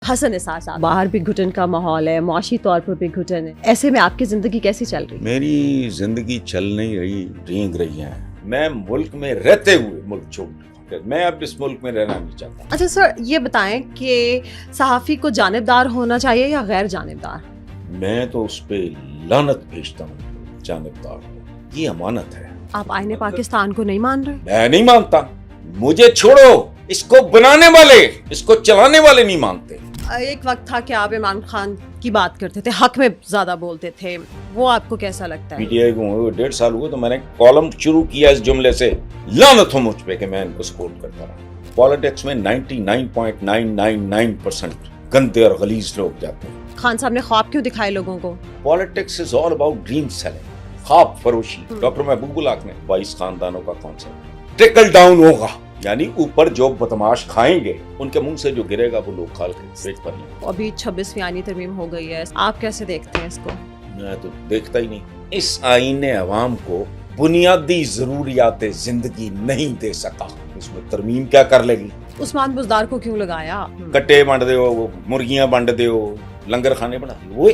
حسن نثار صاحب، باہر بھی گھٹن کا ماحول ہے، معاشی طور پر بھی گھٹن ہے، ایسے میں آپ کی زندگی کیسی چل رہی ہے؟ میری زندگی چل نہیں رہی، رینگ رہی ہے. میں ملک میں رہتے ہوئے ملک چھوڑ دوں، میں اب اس ملک میں رہنا نہیں چاہتا. اچھا سر، یہ بتائیں کہ صحافی کو جانبدار ہونا چاہیے یا غیر جانبدار؟ میں تو اس پہ لعنت بھیجتا ہوں، جانبدار ہو، یہ امانت ہے. آپ آئین پاکستان کو نہیں مان رہے؟ میں نہیں مانتا، مجھے چھوڑو، اس کو بنانے والے، اس کو چلانے والے نہیں مانتے. ایک وقت تھا کہ آپ عمران خان کی بات کرتے تھے، حق میں زیادہ بولتے تھے، وہ آپ کو کیسا لگتا پی ہے؟ ٹی آئی کو 1.5 سال ہوئے تو میں نے کالم شروع کیا اس جملے سے، لعنت ہو مجھ پہ کہ میں ان کو سپورٹ کرتا رہا. پالیٹکس میں 99.999% گندے اور غلیظ لوگ جاتے ہیں. خان صاحب نے خواب کیوں دکھائے لوگوں کو؟ Politics is all about dream selling, خواب فروشی. ڈاکٹر محبوب الحق نے 22 خاندانوں کا کانسیپٹ ٹرکل ڈاؤن ہوگا، یعنی اوپر جو بدماش کھائیں گے ان کے منہ سے جو گرے گا وہ لوگ کھا کے پیٹ پر لیں. ابھی 26ویں آئینی ترمیم ہو گئی ہے، آپ کیسے دیکھتے ہیں اس کو؟ میں تو دیکھتا ہی نہیں. اس آئین نے عوام کو بنیادی ضروریات زندگی نہیں دے سکا، اس میں ترمیم کیا کر لے گی؟ عثمان بزدار کو کیوں لگایا؟ کٹے بانٹ دیو، مرغیاں بانٹ دیو، لنگر خانے بنا دیو. وہ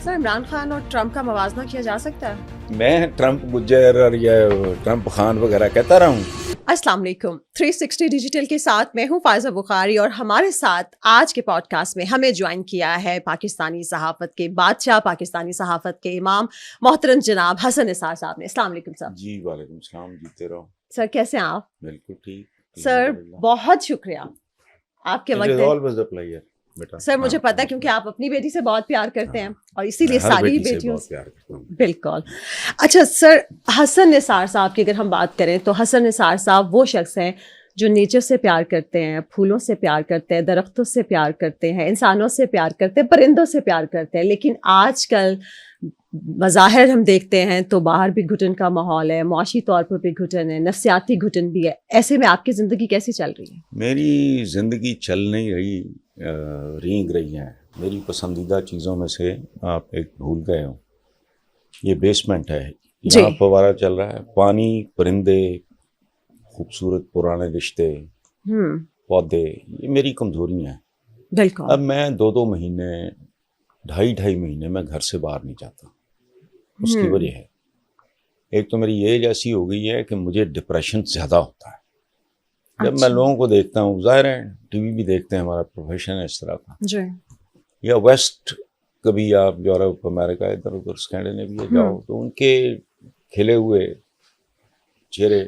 سر، عمران خان اور ٹرمپ کا موازنہ کیا جا سکتا ہے؟ میں ٹرمپ گجر اور یہ ٹرمپ خان وغیرہ کہتا رہا ہوں. السلام علیکم، 360 ڈیجیٹل کے ساتھ میں ہوں فائزہ بخاری، اور ہمارے ساتھ آج کے پوڈ کاسٹ میں ہمیں جوائن کیا ہے پاکستانی صحافت کے بادشاہ، پاکستانی صحافت کے امام، محترم جناب حسن نثار صاحب نے. السلام علیکم سر. جی وعلیکم السلام، جیتے رہو. سر کیسے ہیں آپ؟ بالکل ٹھیک سر بہت شکریہ آپ کے وقت. سر مجھے پتا ہے کیونکہ آپ اپنی بیٹی سے بہت پیار کرتے ہیں اور اسی لیے ساری بیٹیوں سے بالکل. اچھا سر، حسن نثار صاحب کی اگر ہم بات کریں تو حسن نثار صاحب وہ شخص ہیں جو نیچر سے پیار کرتے ہیں، پھولوں سے پیار کرتے ہیں، درختوں سے پیار کرتے ہیں، انسانوں سے پیار کرتے ہیں، پرندوں سے پیار کرتے ہیں. لیکن آج کل بظاہر ہم دیکھتے ہیں تو باہر بھی گھٹن کا ماحول ہے، معاشی طور پر بھی گھٹن ہے، نفسیاتی گھٹن بھی ہے. ایسے میں آپ کی زندگی کیسی چل رہی ہے؟ میری زندگی چل نہیں رہی، رینگ رہی ہے. میری پسندیدہ چیزوں میں سے آپ ایک بھول گئے ہو، یہ بیسمنٹ ہے، یہاں فوارہ چل رہا ہے، پانی، پرندے، خوبصورت پرانے رشتے، پودے، یہ میری کمزوریاں ہیں. بالکل. اب میں 2 مہینے، 2.5 مہینے میں گھر سے باہر نہیں جاتا. اس کی وجہ ہے، ایک تو میری ایج ایسی ہو گئی ہے کہ مجھے ڈپریشن زیادہ ہوتا ہے جب میں لوگوں کو دیکھتا ہوں. ظاہر ہے ٹی وی بھی دیکھتے ہیں، ہمارا پروفیشن ہے اس طرح کا. جی. یا ویسٹ، کبھی آپ یورپ، امریکہ، ادھر ادھر اسکینڈینیویا جاؤ تو ان کے کھلے ہوئے چہرے،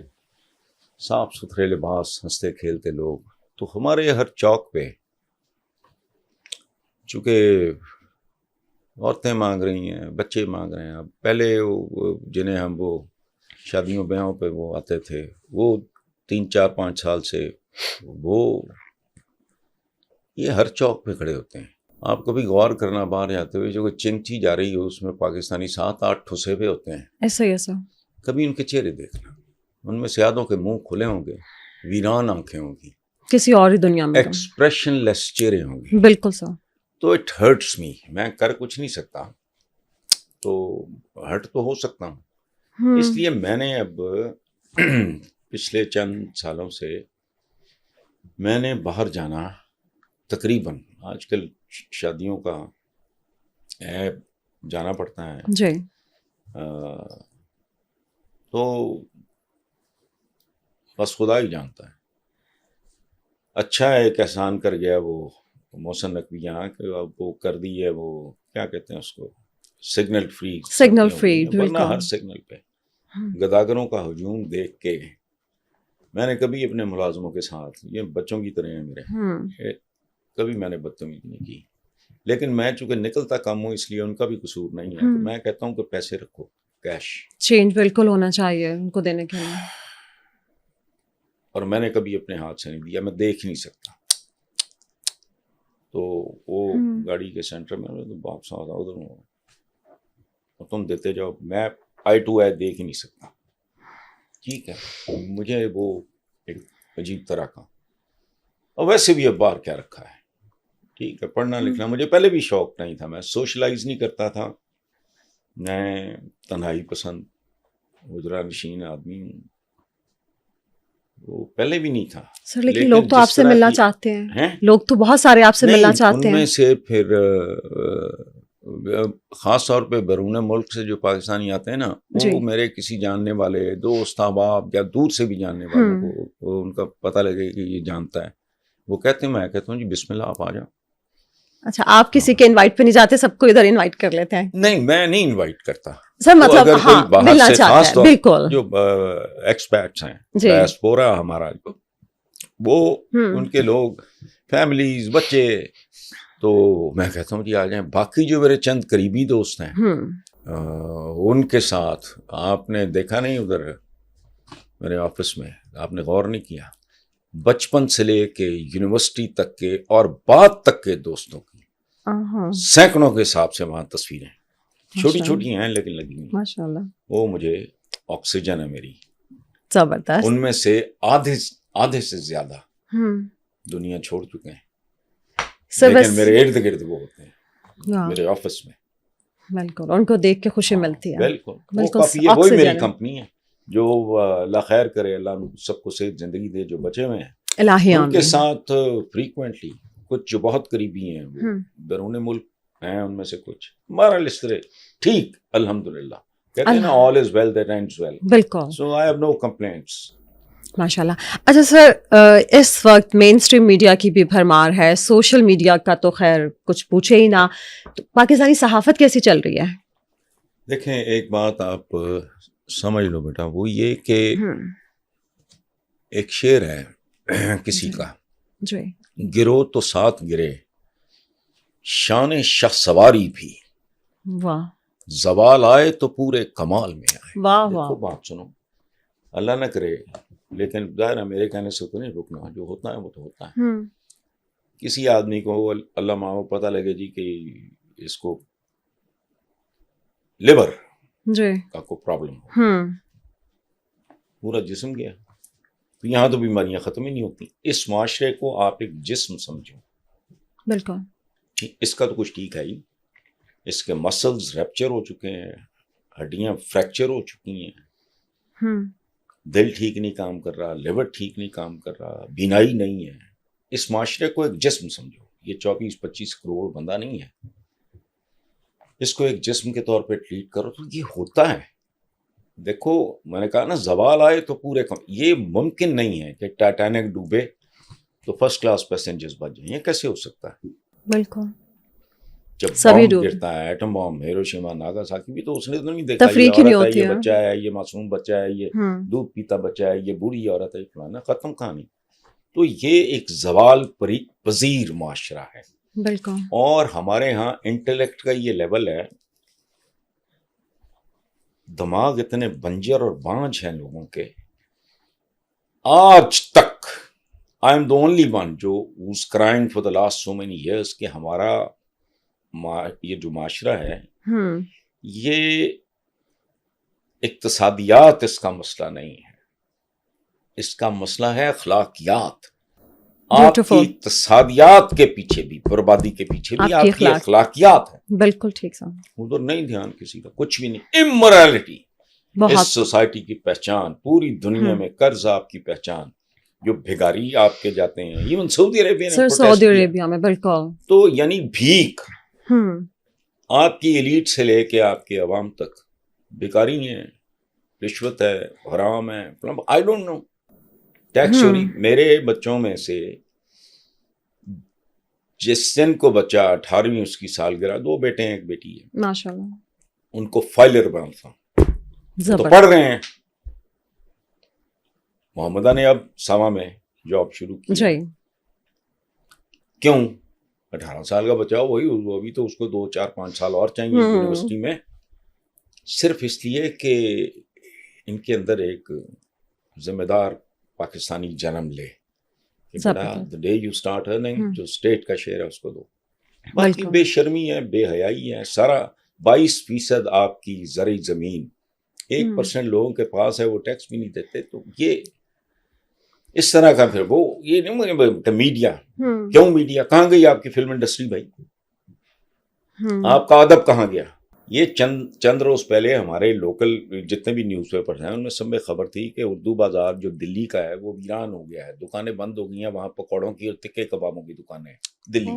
صاف ستھرے لباس، ہنستے کھیلتے لوگ. تو ہمارے ہر چوک پہ چونکہ عورتیں مانگ رہی ہیں، بچے مانگ رہے ہیں. اب پہلے جنہیں ہم وہ شادیوں بیاہوں پہ وہ آتے تھے، وہ 3 4 5 سال سے وہ یہ ہر چوک پہ کھڑے ہوتے ہیں. آپ کبھی غور کرنا، باہر جاتے ہوئے جو چنچی جا رہی ہو اس میں پاکستانی 7 8 ٹھسے ہوئے ہوتے ہیں. ایسا کبھی ان کے چہرے دیکھنا، ان میں سے آدھوں کے منہ کھلے ہوں گے، ویران آنکھیں ہوں گی، کسی اور ہی دنیا میں، ایکسپریشن لیس چہرے ہوں گے. بالکل سر. تو اٹ ہرٹس می. میں کر کچھ نہیں سکتا، تو ہرٹ تو ہو سکتا ہوں. اس لیے میں نے اب پچھلے چند سالوں سے میں نے باہر جانا، تقریباً آج کل شادیوں کا ہے، جانا پڑتا ہے جی. تو بس خدا ہی جانتا ہے. اچھا ہے، ایک احسان کر گیا وہ محسن نقوی یہاں کہ اب وہ کر دی ہے، وہ کیا کہتے ہیں اس کو، سگنل فری. ورنہ ہر سگنل پہ گداگروں کا ہجوم دیکھ کے میں نے کبھی اپنے ملازموں کے ساتھ، یہ بچوں کی طرح ہیں میرے، کبھی میں نے بدتمیزی نہیں کی. لیکن میں چونکہ نکلتا کم ہوں اس لیے ان کا بھی قصور نہیں ہے. تو میں کہتا ہوں کہ پیسے رکھو، کیش چینج بالکل ہونا چاہیے ان کو دینے کے لیے. اور میں نے کبھی اپنے ہاتھ سے نہیں دیا، میں دیکھ نہیں سکتا. تو وہ گاڑی کے سینٹر میں باکس آتا ادھر اور تم دیتے جاؤ، میں آئی ٹو آئی دیکھ ہی نہیں سکتا. ٹھیک ہے، مجھے وہ ایک عجیب طرح کا، اور ویسے بھی اب باہر کیا رکھا ہے. ٹھیک ہے، پڑھنا لکھنا مجھے پہلے بھی شوق نہیں تھا، میں سوشلائز نہیں کرتا تھا، میں تنہائی پسند، حجرہ نشین آدمی ہوں. وہ پہلے بھی نہیں تھا سر. لیکن لوگ تو آپ سے ملنا چاہتے ہیں, لوگ تو بہت سارے آپ سے ملنا چاہتے ہیں. ان میں سے پھر خاص طور پہ بیرون ملک سے جو پاکستانی آتے ہیں نا, وہ میرے کسی جاننے والے دوست احباب یا دور سے بھی جاننے والوں کو ان کا پتہ لگے کہ یہ جانتا ہے, وہ کہتے ہیں, میں کہتا ہوں جی بسم اللہ آپ آ جاؤ. اچھا, آپ کسی کے انوائٹ پہ نہیں جاتے, سب کو ادھر انوائٹ کر لیتے ہیں؟ نہیں, میں نہیں انوائٹ کرتا سر, مطلب ہاں ملنا چاہتا ہے. بالکل, جو ایکسپیٹس ہیں, ڈائسپورا ہمارا, وہ ان کے لوگ فیملیز بچے, تو میں کہتا ہوں جی آ جائیں. باقی جو میرے چند قریبی دوست ہیں ان کے ساتھ آپ نے دیکھا نہیں ادھر میرے آفس میں, آپ نے غور نہیں کیا, بچپن سے لے کے یونیورسٹی تک کے اور بعد تک کے دوستوں کی سینکڑوں کے حساب سے وہاں تصویریں, چھوٹی چھوٹی ہیں لیکن لگی ہوئی ماشاءاللہ. وہ مجھے آکسیجن ہے میری, زبردست. ان میں سے آدھے سے زیادہ دنیا چھوڑ چکے ہیں, لیکن میرے ارد گرد وہ ہوتے ہیں میرے آفس میں. بالکل, ان کو دیکھ کے خوشی ملتی ہے. بالکل, وہی میری کمپنی ہے. جو اللہ خیر کرے, اللہ سب کو صحت زندگی دے, جو بچے ہوئے ہیں ان کے ساتھ فریکوینٹلی, کچھ جو بہت قریبی ہیں وہ بیرون ملک ہیں, ان میں سے کچھ ہمارا لسٹرے ٹھیک الحمدللہ, کہتے ہیں نا all is well that ends well. بالکل, so I have no complaints. ماشاء اللہ. اچھا سر, اس وقت مین اسٹریم میڈیا کی بھی بھرمار ہے, سوشل میڈیا کا تو خیر کچھ پوچھے ہی نہ, تو پاکستانی صحافت کیسی چل رہی ہے؟ دیکھیں, ایک بات آپ سمجھ لو بیٹا, وہ یہ کہ ایک شعر ہے کسی کا, گرو تو ساتھ گرے شان شاہ سواری بھی, واہ, زوال آئے تو پورے کمال میں آئے. واہ واہ, بات سنو, اللہ نہ کرے, لیکن ظاہر ہے میرے کہنے سے تو نہیں رکنا, جو ہوتا ہے وہ تو ہوتا ہے. کسی آدمی کو اللہ ماں پتہ لگے جی کہ اس کو لیور کا کوئی پرابلم ہو, پورا جسم گیا. تو یہاں تو بیماریاں ختم ہی نہیں ہوتی. اس معاشرے کو آپ ایک جسم سمجھو. بالکل, اس کا تو کچھ ٹھیک ہے ہی, اس کے مسلز ریپچر ہو چکے ہیں, ہڈیاں فریکچر ہو چکی ہیں, دل ٹھیک نہیں کام کر رہا, لیور ٹھیک نہیں کام کر رہا, بینائی نہیں ہے. اس معاشرے کو ایک جسم سمجھو. یہ 24-25 کروڑ بندہ نہیں ہے, اس کو ایک جسم کے طور پہ ٹریٹ کرو تو یہ ہوتا ہے. دیکھو, میں نے کہا نا زوال آئے تو پورے یہ ممکن نہیں ہے کہ ٹائٹینک ڈوبے تو فرسٹ کلاس پیسنجرز بچ جائیں. یہ کیسے ہو سکتا ہے؟ بالکل, جب بم گرتا ہے, ایٹم بم, ہیروشیما ناگاساکی بھی, تو اس نے تو نہیں دیکھا یہ عورت ہے, یہ بچہ ہے, یہ معصوم بچہ ہے, یہ دودھ پیتا بچہ ہے, یہ بوڑھی عورت ہے, فلانا, ختم کہانی. تو یہ ایک زوال پذیر معاشرہ ہے. بالکل, اور ہمارے ہاں انٹلیکٹ کا یہ لیول ہے, دماغ اتنے بنجر اور بانج ہیں لوگوں کے. آج تک I am the only one who's crying for the last so many years کہ ہمارا یہ جو معاشرہ ہے یہ اقتصادیات اس کا مسئلہ نہیں ہے, اس کا مسئلہ ہے اخلاقیات. آپ کی اقتصادیات کے پیچھے بھی, بربادی کے پیچھے بھی آپ کی اخلاقیات ہیں. بالکل ٹھیک صاحب, ادھر نہیں دھیان کسی کا, کچھ بھی نہیں. امورالٹی اس سوسائٹی کی پہچان, پوری دنیا میں قرض آپ کی پہچان. جو بھیگاری آپ کے جاتے ہیں, ایون سعودی عربیہ سر, سعودی عربیہ میں, بالکل, تو یعنی بھیک آپ کی ایلیٹ سے لے کے آپ کے عوام تک بھیکاری ہیں, رشوت ہے, حرام ہے, آئی ڈونٹ نو, ٹیکس چوری. میرے بچوں میں سے جس دن کو بچہ 18ویں اس کی سالگرہ, 2 بیٹے ہیں 1 بیٹی ہے, ماشاءاللہ, ان کو فائلر بناتا ہوں, تو پڑھ رہے ہیں. محمدہ نے اب ساما میں جاب شروع کی. کیوں؟ 18 سال کا بچہ وہی, ابھی تو اس کو 2, 4, 5 سال اور چاہیے یونیورسٹی میں, صرف اس لیے کہ ان کے اندر ایک ذمہ دار پاکستانی جنم لے. the day you start earning, جو اسٹیٹ کا شیئر ہے اس کو دو. باقی بے شرمی ہے, بے حیائی ہے. سارا 22% آپ کی زرعی زمین 1% لوگوں کے پاس ہے, وہ ٹیکس بھی نہیں دیتے. تو یہ اس طرح کا, پھر وہ یہ نہیں, میڈیا کیوں, میڈیا کہاں گئی آپ کی فلم انڈسٹری بھائی, آپ کا ادب کہاں گیا؟ یہ چند روز پہلے ہمارے لوکل جتنے بھی نیوز پیپرز ہیں ان میں سب میں خبر تھی کہ اردو بازار جو دلی کا ہے وہ ویران ہو گیا ہے, دکانیں بند ہو گئی ہیں, وہاں پکوڑوں کی اور تکے کبابوں کی دکانیں دلی.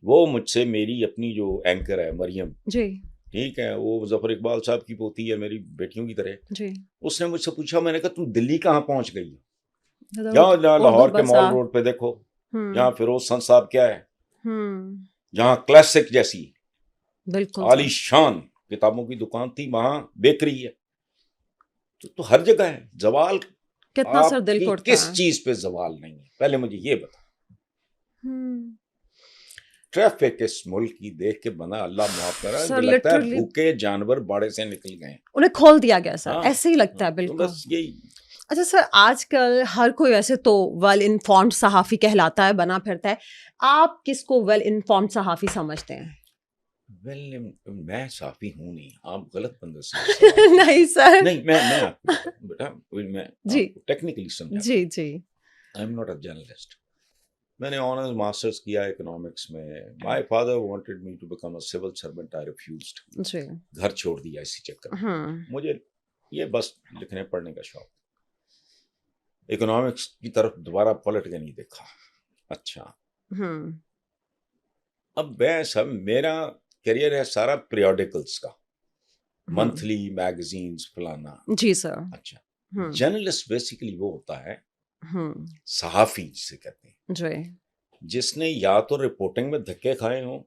وہ مجھ سے میری اپنی جو اینکر ہے مریم جی, ٹھیک ہے, وہ ظفر اقبال صاحب کی پوتی ہے, میری بیٹیوں کی طرح جی, اس نے مجھ سے پوچھا, میں نے کہا تم دلی کہاں پہنچ گئی؟ جہاں لاہور کے مال روڈ پہ دیکھو, جہاں فیروز سن صاحب کیا ہے, جہاں کلاسک جیسی بالکل عالی شان کتابوں کی دکان تھی, وہاں بیکری ہے, تو ہر جگہ ہے. زوال کتنا سر دل کو کس چیز پہ زوال نہیں ہے, پہلے مجھے یہ بتا. ٹریفک اس ملک کی دیکھ کے بنا اللہ معاف کرا, لگتا ہے بھوکے جانور باڑے سے نکل گئے, انہیں کھول دیا گیا سر, ایسے ہی لگتا ہے بالکل. بس یہی. اچھا سر, آج کل ہر کوئی ویسے تو ویل انفارمڈ صحافی کہلاتا ہے, بنا پھرتا ہے. آپ کس کو ویل انفارمڈ صحافی سمجھتے ہیں؟ میں صحافی ہوں نہیں, آپ غلط بندے سے نہیں سر, نہیں, میں بیٹا میں جی ٹیکنیکلی سمجھا. جی جی, I am not a journalist. میں نے آنرز ماسٹرز کیا اکنامکس میں. My father wanted me to become a civil servant, I refused. جی, گھر چھوڑ دیا اسی چکر میں. مجھے یہ بس لکھنے پڑھنے کا شوق, اکنامکس کی طرف دوبارہ پلٹ کے نہیں دیکھا. اچھا, اب میں سب میرا کیریئر ہے سارا پیریوڈیکلس کا, منتھلی میگزینز فلانا. جی سر. اچھا, جرنلسٹ بیسیکلی وہ ہوتا ہے صحافی جسے کہتے ہیں, جی, جس نے یا تو رپورٹنگ میں دھکے کھائے ہوں,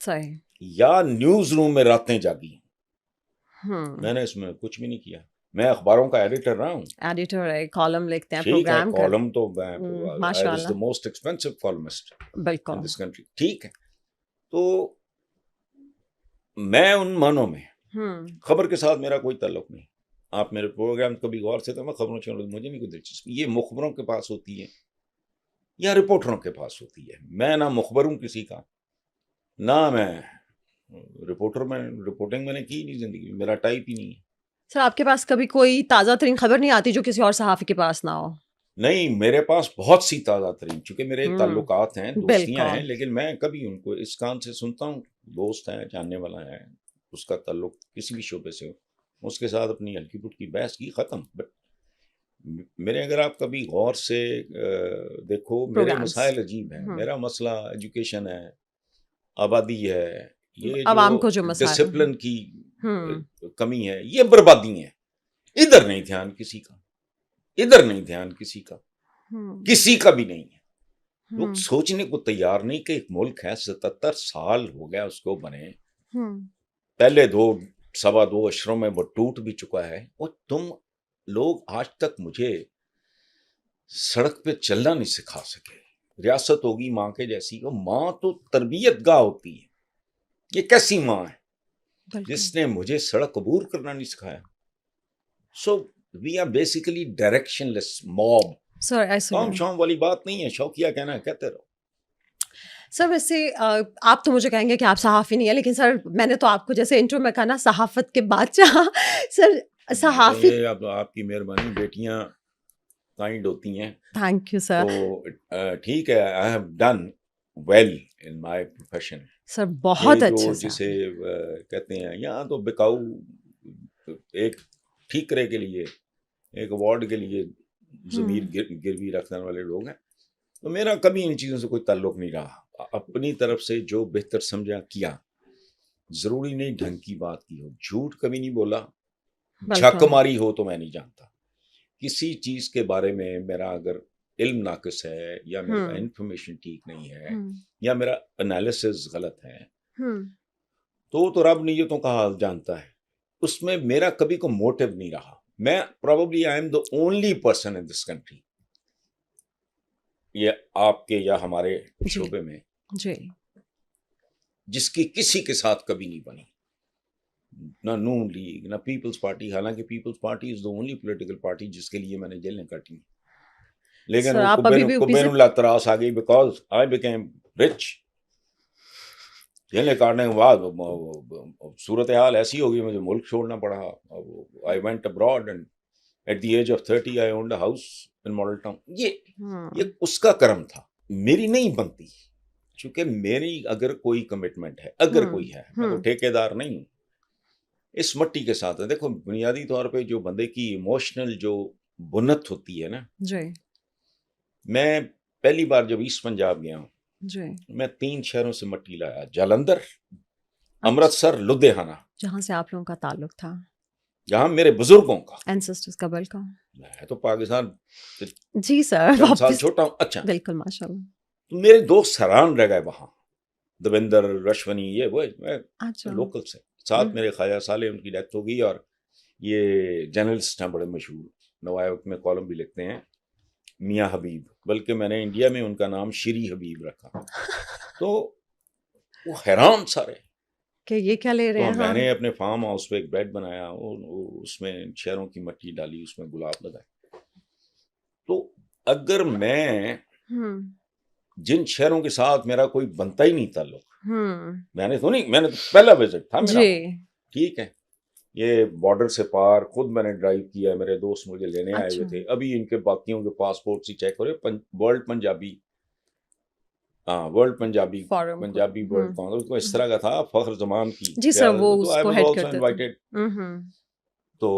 صحیح, یا نیوز روم میں راتیں جاگی ہوں. میں نے اس میں کچھ بھی نہیں کیا. میں اخباروں کا ایڈیٹر رہا ہوں. ایڈیٹر ہے, کالم لکھتے ہیں, ٹھیک ہے, پروگرام کالم تو میں ماشاء از اللہ, دی موسٹ ایکسپینسو کالمسٹ بالکل ان دس کنٹری. ٹھیک ہے, تو میں ان معنوں میں خبر کے ساتھ میرا کوئی تعلق نہیں. آپ میرے پروگرام کبھی غور سے تو میں خبروں سے مجھے نہیں کوئی دلچسپی. یہ مخبروں کے پاس ہوتی ہے یا رپورٹروں کے پاس ہوتی ہے. میں نہ مخبر ہوں کسی کا, نہ میں رپورٹر. میں رپورٹنگ میں نے کی نہیں زندگی میں, میرا ٹائپ ہی نہیں ہے. سر آپ کے پاس کبھی کوئی تازہ ترین خبر نہیں آتی جو کسی اور صحافی کے پاس نہ ہو؟ نہیں, میرے پاس بہت سی تازہ ترین, چونکہ میرے تعلقات ہیں, دوستیاں ہیں, لیکن میں کبھی ان کو اس کان سے سنتا ہوں, دوست ہیں, جاننے والا ہے, اس کا تعلق کسی بھی شعبے سے ہو, اس کے ساتھ اپنی ہلکی پھلکی بحث کی, ختم. بٹ میرے اگر آپ کبھی غور سے دیکھو, میرے مسائل عجیب ہیں. میرا مسئلہ ایجوکیشن ہے, آبادی ہے, یہ عوام کو جو ڈسپلن کی کمی ہے, یہ بربادی ہیں. ادھر نہیں دھیان کسی کا, ادھر نہیں دھیان کسی کا, کسی کا بھی نہیں ہے. لوگ سوچنے کو تیار نہیں کہ ایک ملک ہے 77 سال ہو گیا اس کو بنے, پہلے 2.25 عشروں میں وہ ٹوٹ بھی چکا ہے, اور تم لوگ آج تک مجھے سڑک پہ چلنا نہیں سکھا سکے. ریاست ہوگی ماں کے جیسی, وہ ماں تو تربیت گاہ ہوتی ہے. یہ کیسی ماں ہے جس نے مجھے سڑک عبور کرنا نہیں سکھایا؟ So we are basically directionless mob. کام شام والی بات نہیں ہے, شوقیہ کہنا ہے کہتے رہو. سر ویسے آپ تو مجھے کہیں گے کہ آپ صحافی نہیں ہیں, لیکن سر میں نے تو آپ کو جیسے انٹرو میں کہا نا صحافت کے بادشاہ. سر صحافی, آپ کی مہربانی, بیٹیاں کائنڈ ہوتی ہیں. Thank you sir. تو ٹھیک ہے, I have done well in my profession. Sir بہت اچھا. جسے کہتے ہیں یہاں تو بکاؤ, ایک ٹھیکرے کے لیے, ایک ایوارڈ کے لیے ضمیر گروی رکھنے والے لوگ ہیں. تو میرا کبھی ان چیزوں سے کوئی تعلق نہیں رہا. اپنی طرف سے جو بہتر سمجھا کیا, ضروری نہیں ڈھنگ کی بات کی ہو, جھوٹ کبھی نہیں بولا, جھک ماری ہو تو میں نہیں جانتا. کسی چیز کے بارے میں میرا اگر علم ناقص ہے, یا میرا انفارمیشن ٹھیک نہیں ہے, یا میرا انالیسس غلط ہے, تو رب نیتوں کا حال جانتا ہے. اس میں میرا کبھی کوئی موٹیو نہیں رہا. میں probably I am the only person in this country, یہ آپ کے یا ہمارے شعبے میں, جس کی کسی کے ساتھ کبھی نہیں بنی. نہ نون لیگ, نہ پیپلز پارٹی, حالانکہ Peoples Party is the only political party جس کے لیے میں نے جیلیں کاٹی, لیکن بین اللہ تراس آ گئی بیکاز آئی بیکیم رچ. جیلیں کاٹنے کے بعد صورتحال ایسی ہوگی مجھے ملک چھوڑنا پڑا. I went abroad and at the age of 30 I owned a house in Model Town. یہ اس کا کرم تھا, میری نہیں بنتی. چونکہ میری اگر کوئی کمٹمنٹ ہے, اگر کوئی ہے, میں تو ٹھیکیدار نہیں ہوں. اس مٹی کے ساتھ ہے. دیکھو بنیادی طور پہ جو بندے کی ایموشنل جو بنت ہوتی ہے نا, جی میں پہلی بار جب ایسٹ پنجاب گیا ہوں جی میں 3 شہروں سے مٹی لایا, جالندھر, امرتسر, لدھیانہ, جہاں سے آپ لوگوں کا تعلق تھا, جہاں میرے بزرگوں کا. اینسسٹرز قبل کا. میں تو پاکستان جی سر, چند سال چھوٹا ہوں. اچھا بالکل ماشاء اللہ. تو میرے دوست حیران رہ گئے وہاں, دویندر, رشونی, یہ وہ اچھا لوکل سے. ساتھ میرے خواجہ صالح, ان کی ڈیتھ ہو گئی, اور یہ جرنلسٹ ہیں بڑے مشہور, نوائے وقت میں کالم بھی لکھتے ہیں, میاں حبیب, بلکہ میں نے انڈیا میں ان کا نام شری حبیب رکھا. تو وہ حیران سارے کہ یہ کیا لے رہے ہیں. میں نے اپنے فارم ہاؤس پہ ایک بیڈ بنایا, اس میں شہروں کی مٹی ڈالی, اس میں گلاب لگائے. تو اگر میں جن شہروں کے ساتھ میرا کوئی بنتا ہی نہیں تعلق, میں نے تو پہلا وزٹ تھا میرا, ٹھیک ہے, یہ بارڈر سے پار خود میں نے ڈرائیو کیا, میرے دوست مجھے لینے آئے ہوئے تھے, ابھی ان کے باقیوں کے پاسپورٹ ہی چیک ہو رہے, ورلڈ پنجابی پنجابی ورلڈ کانگریس کو اس طرح کا تھا, فخر زمان کی. جی سر, وہ اس کو ہیڈ کرتے تھے. تو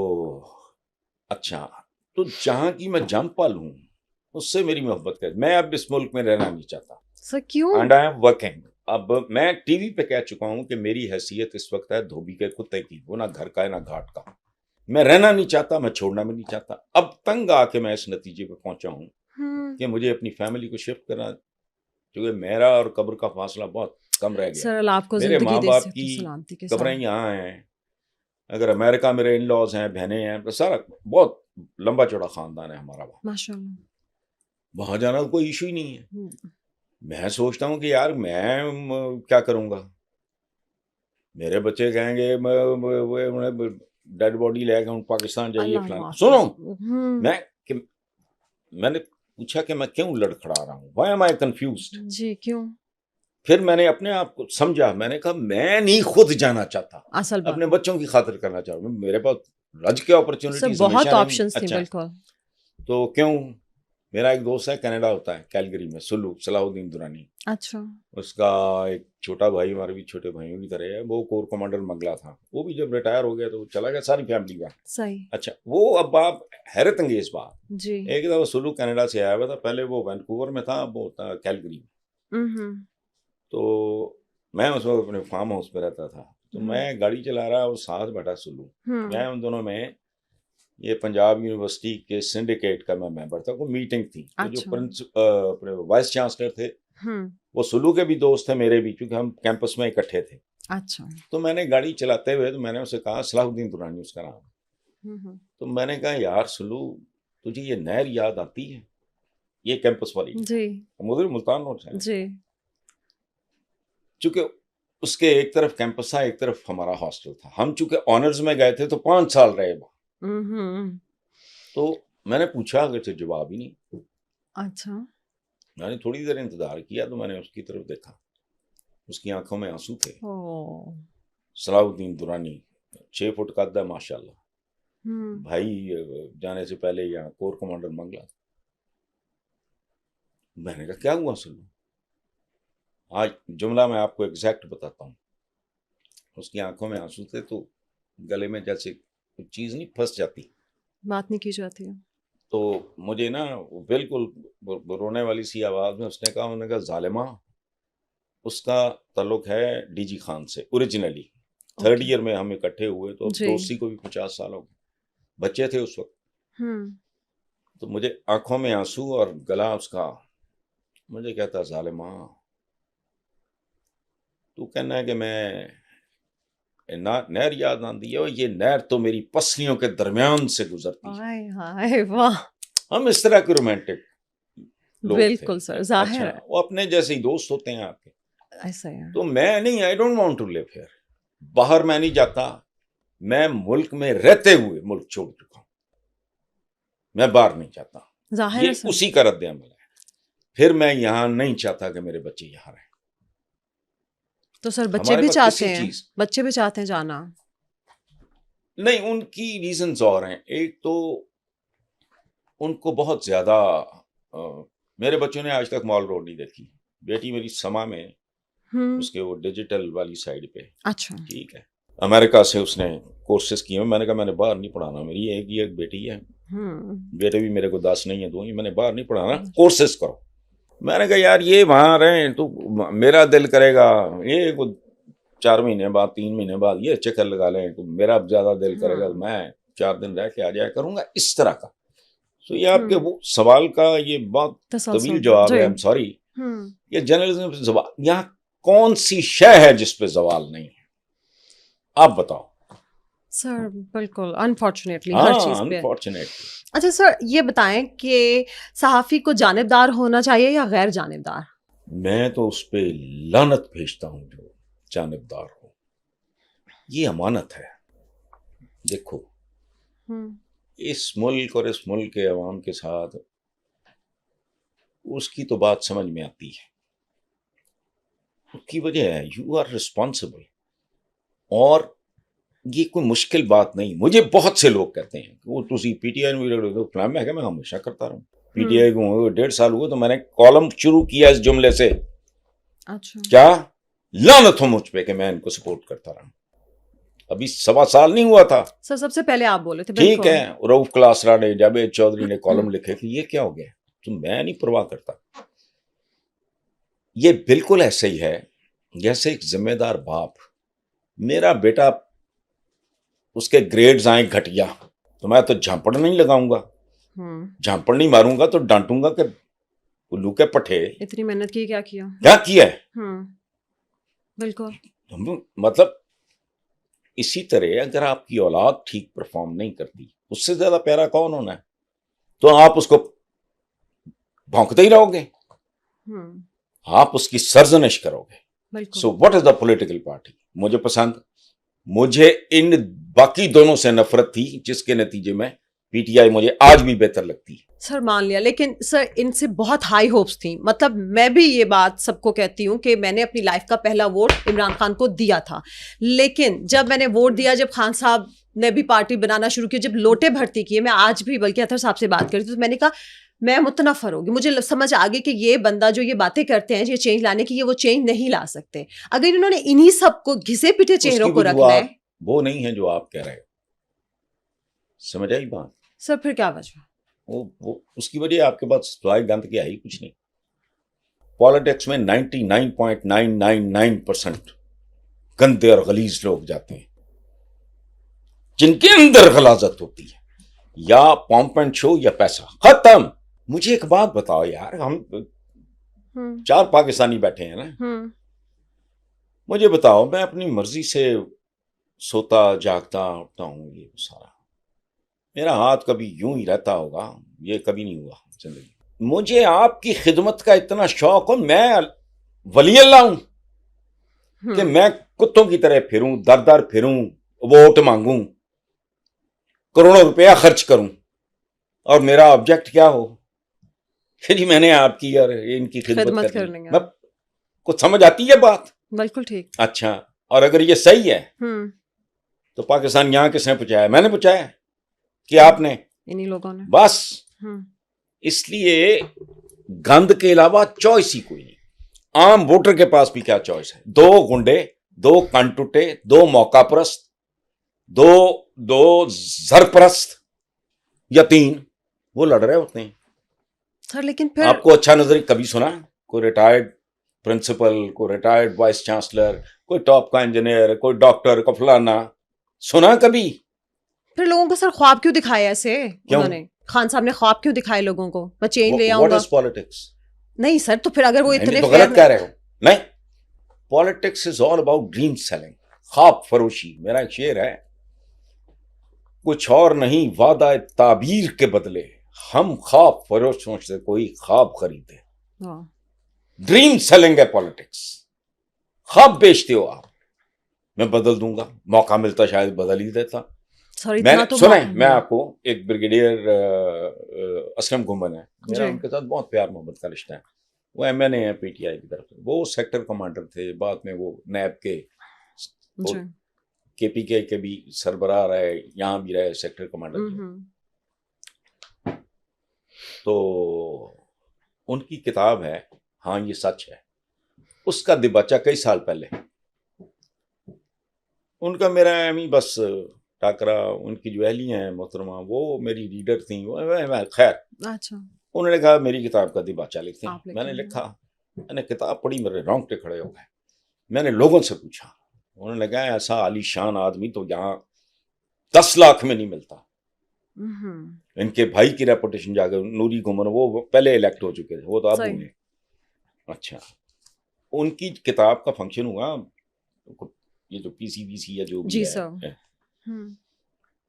اچھا, تو جہاں کی میں جم پل ہوں اس سے میری محبت کر, میں اب اس ملک میں رہنا نہیں چاہتا. سر کیوں؟ And I am working. اب میں ٹی وی پہ کہہ چکا ہوں کہ میری حیثیت اس وقت ہے دھوبی کے کتے کی, وہ نہ گھر کا ہے نہ گھاٹ کا. میں رہنا نہیں چاہتا, میں چھوڑنا بھی نہیں چاہتا. اب تنگ آ کے میں اس نتیجے پہ پہنچا ہوں کہ مجھے اپنی فیملی کو شفٹ کرنا, کیونکہ میرا اور قبر کا فاصلہ بہت کم رہ گیا. سر آپ کو میرے ماں باپ کی سلامتی کے قبریں یہاں ہیں, اگر امریکہ میرے ان لاز ہیں, بہنیں ہیں, سارا بہت لمبا چوڑا خاندان ہے ہمارا وہاں. ماشاءاللہ. وہاں جانا کوئی ایشو ہی نہیں ہے. میں سوچتا ہوں کہ یار میں کیا کروں گا, میرے بچے کہیں گے ڈیڈ باڈی لے کے پاکستان جائیے فلانا. سنو, میں نے پوچھا کہ میں کیوں لڑکھڑا رہا ہوں, وائی ایم آئی کنفیوزڈ. جی کیوں؟ پھر میں نے اپنے آپ کو سمجھا, میں نے کہا میں نہیں خود جانا چاہتا, اصل اپنے بچوں کی خاطر کرنا چاہتا ہوں. میرے پاس رج کے اپرچونٹیز بہت آپشنز تھے. بالکل. تو کیوں, میرا ایک دوست ہے کینیڈا ہوتا ہے کیلگری میں, سلو, صلاح الدین درانی. اچھا. اس کا ایک چھوٹا بھائی, ہمارے بھی چھوٹے بھائیوں کی طرح ہے, وہ کور کمانڈر منگلا تھا, وہ بھی جب ریٹائر ہو گیا تو چلا گیا, ساری فیملی کا. صحیح. اچھا, وہ اب آپ حیرت انگیز بات جی, ایک دفعہ سلو کینیڈا سے آیا ہوا تھا, پہلے وہ وینکوور میں تھا, اب وہ ہوتا کیلگری میں. تو میں اس وقت اپنے فارم ہاؤس پہ رہتا تھا, تو میں گاڑی چلا رہا, وہ ساتھ بیٹھا سلو, میں ان دونوں میں یہ پنجاب یونیورسٹی کے سنڈیکیٹ کا میں ممبر تھا, کوئی میٹنگ تھی. جو وائس چانسلر تھے وہ سلو کے بھی دوست تھے, میرے بھی, کیونکہ ہم کیمپس میں اکٹھے تھے. اچھا. تو میں نے گاڑی چلاتے ہوئے تو میں نے اسے کہا, صلاح الدین درانی اس کا نام, تو میں نے کہا یار سلو, تجھے یہ نہر یاد آتی ہے, یہ کیمپس والی جی, مدیر ملتان روڈ سے جی, چونکہ اس کے ایک طرف کیمپس تھا, ایک طرف ہمارا ہاسٹل تھا. ہم چونکہ آنرز میں گئے تھے تو 5 سال رہے وہاں. تو میں نے پوچھا, اگر سے جواب ہی نہیں. اچھا. میں نے تھوڑی دیر انتظار کیا تو میں نے اس کی طرف دیکھا, اس کی آنکھوں میں آنسو تھے. صلاح الدین درانی 6 فٹ قد ہے ماشاء اللہ, بھائی جانے سے پہلے یہاں کور کمانڈر منگلا. میں نے کہا کیا ہوا سلو, آج جملہ میں آپ کو ایگزیکٹ بتاتا ہوں. اس کی آنکھوں میں آنسو تھے, تو گلے میں جیسے کچھ چیز نہیں پھنس جاتی, بات نہیں کی جاتی. تو مجھے نا بالکل رونے والی سی آواز میں اس نے کہا, انہوں نے کہا ظالمہ, اس کا تعلق ہے ڈی جی خان سے اوریجنلی. 3rd ایئر میں ہم اکٹھے ہوئے, تو دوستی کو بھی 50 سال ہو گئے, بچے تھے اس وقت. تو مجھے آنکھوں میں آنسو اور گلا اس کا, مجھے کہتا ظالمہ, تو کہنا ہے کہ میں نہر یاد آندی ہے, یہ نہر تو میری پسلیوں کے درمیان سے گزرتی ہے. ہم اس طرح کے رومانٹک لوگ تھے. بالکل سر, ظاہر ہے وہ اپنے جیسے ہی دوست ہوتے ہیں آپ کے, ایسا ہے. تو میں نہیں, I don't want to live here, باہر میں نہیں جاتا, میں ملک میں رہتے ہوئے ملک چھوڑ چکا ہوں, میں باہر نہیں چاہتا. یہ اسی کا رد عمل ہے. پھر میں یہاں نہیں چاہتا کہ میرے بچے یہاں رہیں. تو سر بچے بھی چاہتے ہیں, بچے بھی چاہتے ہیں جانا. نہیں, ان کی ریزنز اور ہیں. ایک تو ان کو بہت زیادہ, میرے بچوں نے آج تک مال روڈ نہیں دیکھی. بیٹی میری سما میں اس کے وہ ڈیجیٹل والی سائڈ پہ, اچھا ٹھیک ہے, امریکہ سے اس نے کورسز کیے. میں نے کہا میں نے باہر نہیں پڑھانا, میری ایک بیٹی ہے, بیٹے بھی میرے کو 10 نہیں ہیں, 2 ہی, میں نے باہر نہیں پڑھانا, کورسز کرو. میں نے کہا یار یہ وہاں رہیں تو میرا دل کرے گا یہ 4 مہینے بعد 3 مہینے بعد یہ چکر لگا لیں تو میرا زیادہ دل کرے گا میں 4 دن رہ کے آ جایا کروں گا اس طرح کا. تو یہ آپ کے وہ سوال کا یہ بہت طویل جواب ہے, I'm sorry. یہ جرنلزم زوال, یہاں کون سی شے ہے جس پہ زوال نہیں ہے آپ بتاؤ سر؟ بالکل انفارچونیٹلی ہر چیز پہ. انفارچونیٹلی. اچھا سر یہ بتائیں کہ صحافی کو جانبدار ہونا چاہیے یا غیر جانبدار؟ میں تو اس پہ لعنت بھیجتا ہوں جو جانبدار ہو. یہ امانت ہے. دیکھو اس ملک اور اس ملک کے عوام کے ساتھ اس کی تو بات سمجھ میں آتی ہے. اس کی وجہ ہے یو آر رسپانسبل, اور یہ کوئی مشکل بات نہیں. مجھے بہت سے لوگ کہتے ہیں کہ وہ تسی پی ٹی آئی میں ہمیشہ کرتا رہا ہوں. پی ٹی آئی کو 1.5 سال ہوئے تو میں نے کالم شروع کیا اس جملے سے, کیا لعنت ہو مجھ پہ کہ میں ان کو سپورٹ کرتا رہا. ابھی 1.25 سال نہیں ہوا تھا سر, سب سے پہلے آپ بولے تھے. ٹھیک ہے, رؤف کلاسرا نے, جاوید چودھری نے کالم لکھے کہ یہ کیا ہو گیا, تو میں نہیں پرواہ کرتا. یہ بالکل ایسے ہی ہے جیسے ایک ذمہ دار باپ, میرا بیٹا اس کے گریڈز آئیں گھٹیا تو میں تو جھانپڑ نہیں لگاؤں گا, جھانپڑ نہیں ماروں گا تو ڈانٹوں گا کہ الو کے پٹھے اتنی محنت کی کیا کیا ہے. بالکل. مطلب اسی طرح اگر آپ کی اولاد ٹھیک پرفارم نہیں کرتی, اس سے زیادہ پیارا کون ہونا ہے, تو آپ اس کو بھونکتے ہی رہو گے, آپ اس کی سرزنش کرو گے. So what is the political party. مجھے پسند, مجھے ان باقی دونوں سے نفرت تھی جس کے نتیجے میں پی ٹی آئی مجھے آج بھی بہتر لگتی ہے. سر مان لیا, لیکن سر ان سے بہت ہائی ہوپس تھیں. مطلب میں بھی یہ بات سب کو کہتی ہوں کہ میں نے اپنی لائف کا پہلا ووٹ عمران خان کو دیا تھا, لیکن جب میں نے ووٹ دیا, جب خان صاحب نے بھی پارٹی بنانا شروع کی, جب لوٹے بھرتی کیے, میں آج بھی بلکہ اطہر صاحب سے بات کرتی تو میں نے کہا میں متنفر ہوگی. مجھے سمجھ آ گئی کہ یہ بندہ جو یہ باتیں کرتے ہیں یہ چینج لانے کی, یہ وہ چینج نہیں لا سکتے. اگر انہوں نے انہی سب کو گھسے پیٹے چہروں کو رکھنا ہے, وہ نہیں ہے جو آپ کہہ رہے ہو. سمجھ آئی بات سر؟ پھر کیا وجہ؟ وہ اس کی وجہ آپ کے پاس سوائے گند کے آئی کچھ نہیں. پالیٹکس میں 99.999% گندے اور غلیظ لوگ جاتے ہیں جن کے اندر غلاظت ہوتی ہے, یا پمپ اینڈ شو یا پیسہ ختم. مجھے ایک بات بتاؤ یار, ہم 4 پاکستانی بیٹھے ہیں نا, مجھے بتاؤ میں اپنی مرضی سے سوتا جاگتا اٹھتا ہوں, یہ سارا میرا ہاتھ کبھی یوں ہی رہتا ہوگا, یہ کبھی نہیں ہوا زندگی. مجھے آپ کی خدمت کا اتنا شوق ہو, میں ولی اللہ ہوں کہ میں کتوں کی طرح پھروں, در در پھروں, ووٹ مانگوں, کروڑوں روپیہ خرچ کروں, اور میرا آبجیکٹ کیا ہو کہ جی میں نے آپ کی اور ان کی خدمت کرنی. کچھ سمجھ آتی ہے بات؟ بالکل ٹھیک. اچھا, اور اگر یہ صحیح ہے تو پاکستان یہاں کس نے پہنچایا؟ میں نے پہنچایا کہ آپ نے, انہی لوگوں نے. بس اس لیے گند کے علاوہ چوائس ہی کوئی نہیں. عام ووٹر کے پاس بھی کیا چوائس ہے؟ 2 گنڈے, 2 کن ٹوٹے, 2 موقع پرست, 2 زرپرست یا 3 وہ لڑ رہے ہوتے ہیں. سر لیکن پھر آپ کو اچھا نظر کبھی سنا کوئی ریٹائرڈ پرنسپل, کوئی ریٹائرڈ وائس چانسلر, کوئی ٹاپ کا انجینئر, کوئی ڈاکٹر, کوئی فلانا سنا کبھی؟ پھر لوگوں کو سر خواب کیوں دکھائے ایسے انہوں نے؟ خان صاحب نے خواب کیوں دکھائے لوگوں کو, میں چینج لے آؤں گا؟ نہیں سر, تو پھر اگر وہ اتنے غلط کہہ رہے ہو. نہیں, politics is all about dream selling, خواب فروشی. میرا ایک شعر ہے, کچھ اور نہیں وعدہ تعبیر کے بدلے ہم خواب فروشوں سے کوئی خواب خریدے. ڈریم سیلنگ ہے پالیٹکس, خواب بیچتے ہو آپ. میں بدل دوں گا, موقع ملتا شاید بدل ہی دیتا. سنیں, میں آپ کو ایک بریگیڈیئر اسلم گھمن ہے, میرا ان کے ساتھ بہت پیار محبت کا رشتہ ہے. وہ ایم این اے ہیں پی ٹی آئی کی طرف سے, وہ سیکٹر کمانڈر تھے, بعد میں وہ نیب کے پی کے بھی سربراہ رہے, یہاں بھی رہے سیکٹر کمانڈر. تو ان کی کتاب ہے ہاں یہ سچ ہے, اس کا دباچہ کئی سال پہلے ان کا میرا امی بس ٹاکرا، ان کی جو اہلیہ ہیں محترمہ وہ میری ریڈر تھیں، خیر اچھا انہوں نے کہا میری کتاب کا دیباچہ لکھتے ہیں. آپ لکھیں میں نے گے. لکھا، میں نے کتاب پڑھی، میرے رونگٹے کھڑے ہو گئے. میں نے لوگوں سے پوچھا، انہوں نے کہا ایسا عالی شان آدمی تو یہاں 10 لاکھ میں نہیں ملتا. ان کے بھائی کی ریپوٹیشن جا کے نوری گمن، وہ پہلے الیکٹ ہو چکے تھے، وہ تو اب ہوئے. اچھا ان کی کتاب کا فنکشن ہوا، یہ جو پی سی بی سی یا جو بھی ہے،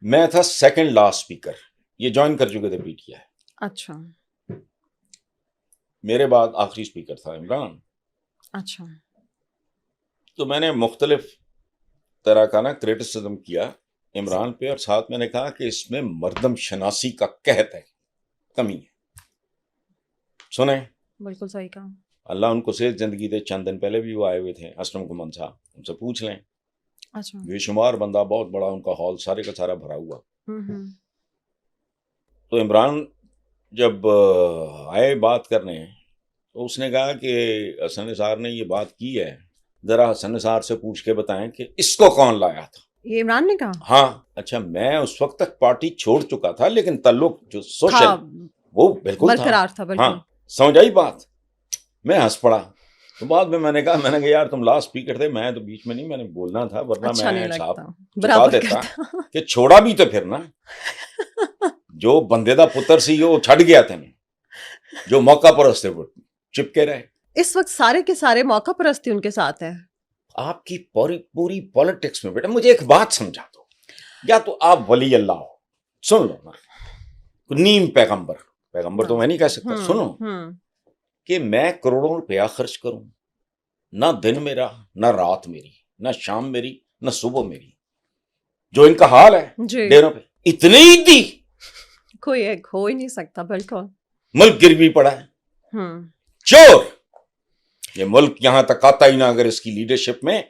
میں تھا سیکنڈ لاسٹ اسپیکر. یہ جوائن کر چکے تھے پی ٹی آئی. اچھا میرے بعد آخری اسپیکر تھا عمران. اچھا تو میں نے مختلف طرح کا نا کریٹیسزم کیا عمران پہ، اور ساتھ میں نے کہا کہ اس میں مردم شناسی کا قحط ہے، کمی ہے. سنیں، بالکل صحیح کہا. اللہ ان کو صحت زندگی دے. چند دن پہلے بھی وہ آئے ہوئے تھے، اسلم کمن صاحب، ان سے پوچھ لیں. اچھا بے شمار بندہ، بہت بڑا ان کا ہال، سارے کا سارا بھرا ہوا. تو عمران جب آئے بات کرنے تو اس نے کہا کہ حسن نثار نے یہ بات کی ہے، ذرا حسن نثار سے پوچھ کے بتائیں کہ اس کو کون لایا تھا. یہ عمران نے کہا؟ ہاں. اچھا میں اس وقت تک پارٹی چھوڑ چکا تھا، لیکن تعلق جو سوشل وہ بالکل برقرار تھا. ہاں سمجھ آئی بات. میں ہنس پڑا. تو بعد میں نے کہا یار تم لاسٹ اسپیکر تھے، میں تو بیچ میں نہیں، میں نے بولنا تھا، ورنہ میں صاحب چکا دیتا کہ چھوڑا بھی تو پھر نا. جو بندے دا پتر سی وہ چھڑ گیا تھا، جو موقع پرست تھے وہ چپکے رہے. اس وقت سارے کے سارے موقع پرستی ان کے ساتھ ہے. آپ کی پوری پالیٹکس میں بیٹا مجھے ایک بات سمجھا دو، یا تو آپ ولی اللہ ہو، سن لو نا، نیم پیغمبر تو میں نہیں کہہ سکتا، سنو کہ میں کروڑوں روپیہ خرچ کروں، نہ دن میرا، نہ رات میری، نہ شام میری، نہ صبح میری، جو ان کا حال ہے ڈیروں پہ، اتنی ہی دی کوئی ایک ہو ہی نہیں سکتا. بالکل ملک گروی پڑا ہے. چور یہ ملک یہاں تک آتا ہی نہ اگر اس کی لیڈرشپ میں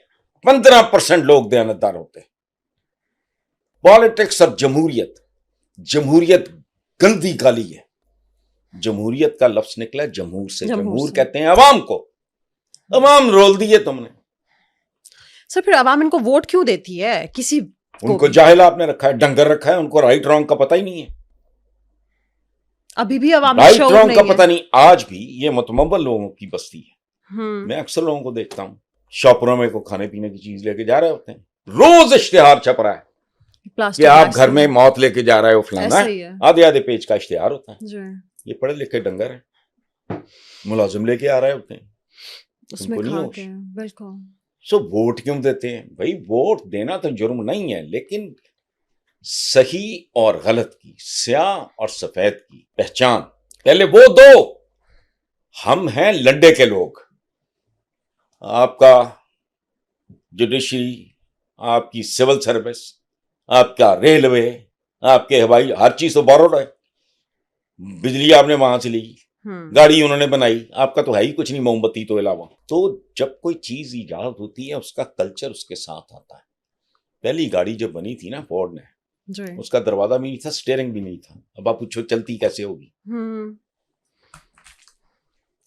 15% لوگ دیانتدار ہوتے. پالیٹکس اور جمہوریت گندی گالی ہے. جمہوریت کا لفظ نکلا جمہور سے. جمہور کہتے ہیں عوام کو. عوام رول دیے تم نے. سر پھر عوام ان کو ووٹ کیوں دیتی ہے؟ کسی ان کو جاہل آپ نے رکھا ہے، ڈنگر رکھا ہے، ان کو رائٹ رانگ کا پتہ ہی نہیں ہے. ابھی بھی عوام رائٹ رانگ کا پتہ نہیں. آج بھی یہ متمول لوگوں کی بستی ہے. میں اکثر لوگوں کو دیکھتا ہوں شاپروں میں کو کھانے پینے کی چیز لے کے جا رہے ہوتے ہیں، روز اشتہار چھپ رہا ہے کہ آپ گھر میں موت لے کے جا رہے ہو فلانا، آدھے پیج کا اشتہار ہوتا ہے. یہ پڑھے لکھے ڈنگر ہیں، ملازم لے کے آ رہے ہوتے ہیں، اس میں کھا کے. بالکل. سو ووٹ کیوں دیتے ہیں بھائی؟ ووٹ دینا تو جرم نہیں ہے، لیکن صحیح اور غلط کی، سیاہ اور سفید کی پہچان پہلے وہ دو. ہم ہیں لنڈے کے لوگ. آپ کا جوڈیشری، آپ کی سول سروس، آپ کا ریلوے، آپ کے ہوائی، ہر چیز تو بورڈ ہے. بجلی آپ نے وہاں سے لی، گاڑی انہوں نے بنائی، آپ کا تو ہے ہی کچھ نہیں موم بتی تو علاوہ. تو جب کوئی چیز ایجاد ہوتی ہے اس کا کلچر اس کے ساتھ آتا ہے. پہلی گاڑی جب بنی تھی نا فورڈ نے، اس کا دروازہ بھی نہیں تھا، سٹیئرنگ بھی نہیں تھا. اب آپ پوچھو چلتی کیسے ہوگی؟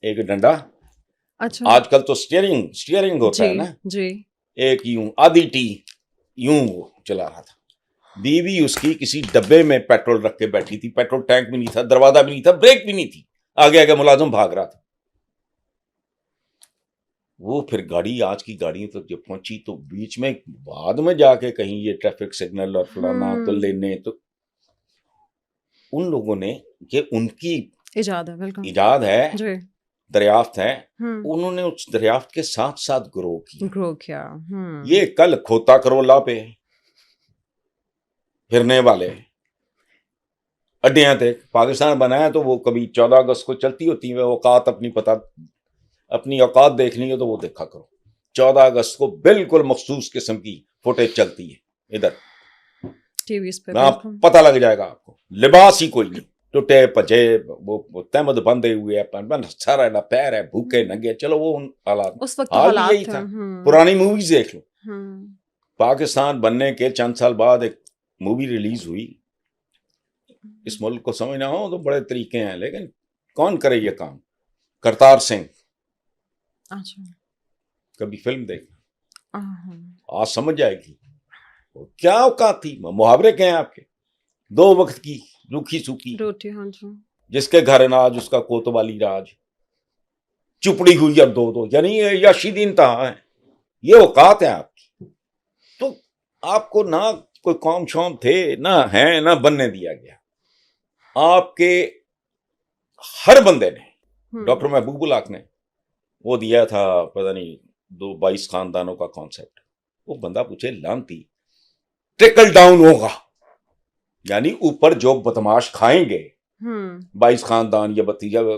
ایک ڈنڈا. آج کل تو سٹیئرنگ ہوتا ہے نا، ایک یوں آدھی ٹی یوں چلا رہا تھا. بیوی اس کی کسی ڈبے میں پیٹرول رکھ کے بیٹھی تھی، پیٹرول ٹینک بھی نہیں تھا، دروازہ بھی نہیں تھا، بریک بھی نہیں تھی، آگے آگے ملازم بھاگ رہا تھا. وہ پھر گاڑی، آج کی گاڑی تو جب پہنچی تو بیچ میں بعد میں جا کے کہیں یہ ٹریفک سگنل اور فلانا تو لینے، تو ان لوگوں نے کہ ان کی ایجاد ہے، دریافت ہے، انہوں نے اس دریافت کے ساتھ ساتھ گرو کیا. یہ کل کھوتا کرولا پہ پھرنے والے اڈیاں تھے. پاکستان بنایا تو وہ کبھی 14 اگست کو چلتی ہوتی ہیں اوقات، اپنی اوقات دیکھنی ہے تو وہ دیکھا کرو. 14 اگست کو بالکل مخصوص قسم کی فوٹیج چلتی ہے ادھر ٹی وی پہ، پتہ لگ جائے گا آپ کو. لباس ہی کوئی نہیں، ٹوٹے پجے، وہ تہمد بندھے ہوئے، سارا نہ پیر ہے، بھوکے ننگے. چلو وہ حال یہی تھا. پرانی موویز دیکھ لو. پاکستان بننے کے چند سال بعد ایک مووی ریلیز ہوئی. اس ملک کو سمجھنا ہو تو بڑے طریقے ہیں، لیکن کون کرے یہ کام؟ کرتار سنگھ. کبھی فلم دیکھنا، آج سمجھ جائے گی. کیا اوقات تھی. محاورے کہیں آپ کے, 2 وقت کی روکھی سوکھی روٹی, ہاں جی, جس کے گھر اناج اس کا کوتوالی راج, چپڑی ہوئی اب 2 یعنی یاشی دین تہا ہے. یہ اوقات ہیں آپ کی. تو آپ کو نہ کوئی قوم شوم تھے, نہ ہیں, نہ بننے دیا گیا. آپ کے ہر بندے نے, ڈاکٹر محبوب الحق نے وہ دیا تھا پتہ نہیں 22 خاندانوں کا کانسیپٹ. وہ بندہ پوچھے لانتی, ٹرکل ڈاؤن ہوگا, یعنی اوپر جو بدماش کھائیں گے 22 خاندان یا 32,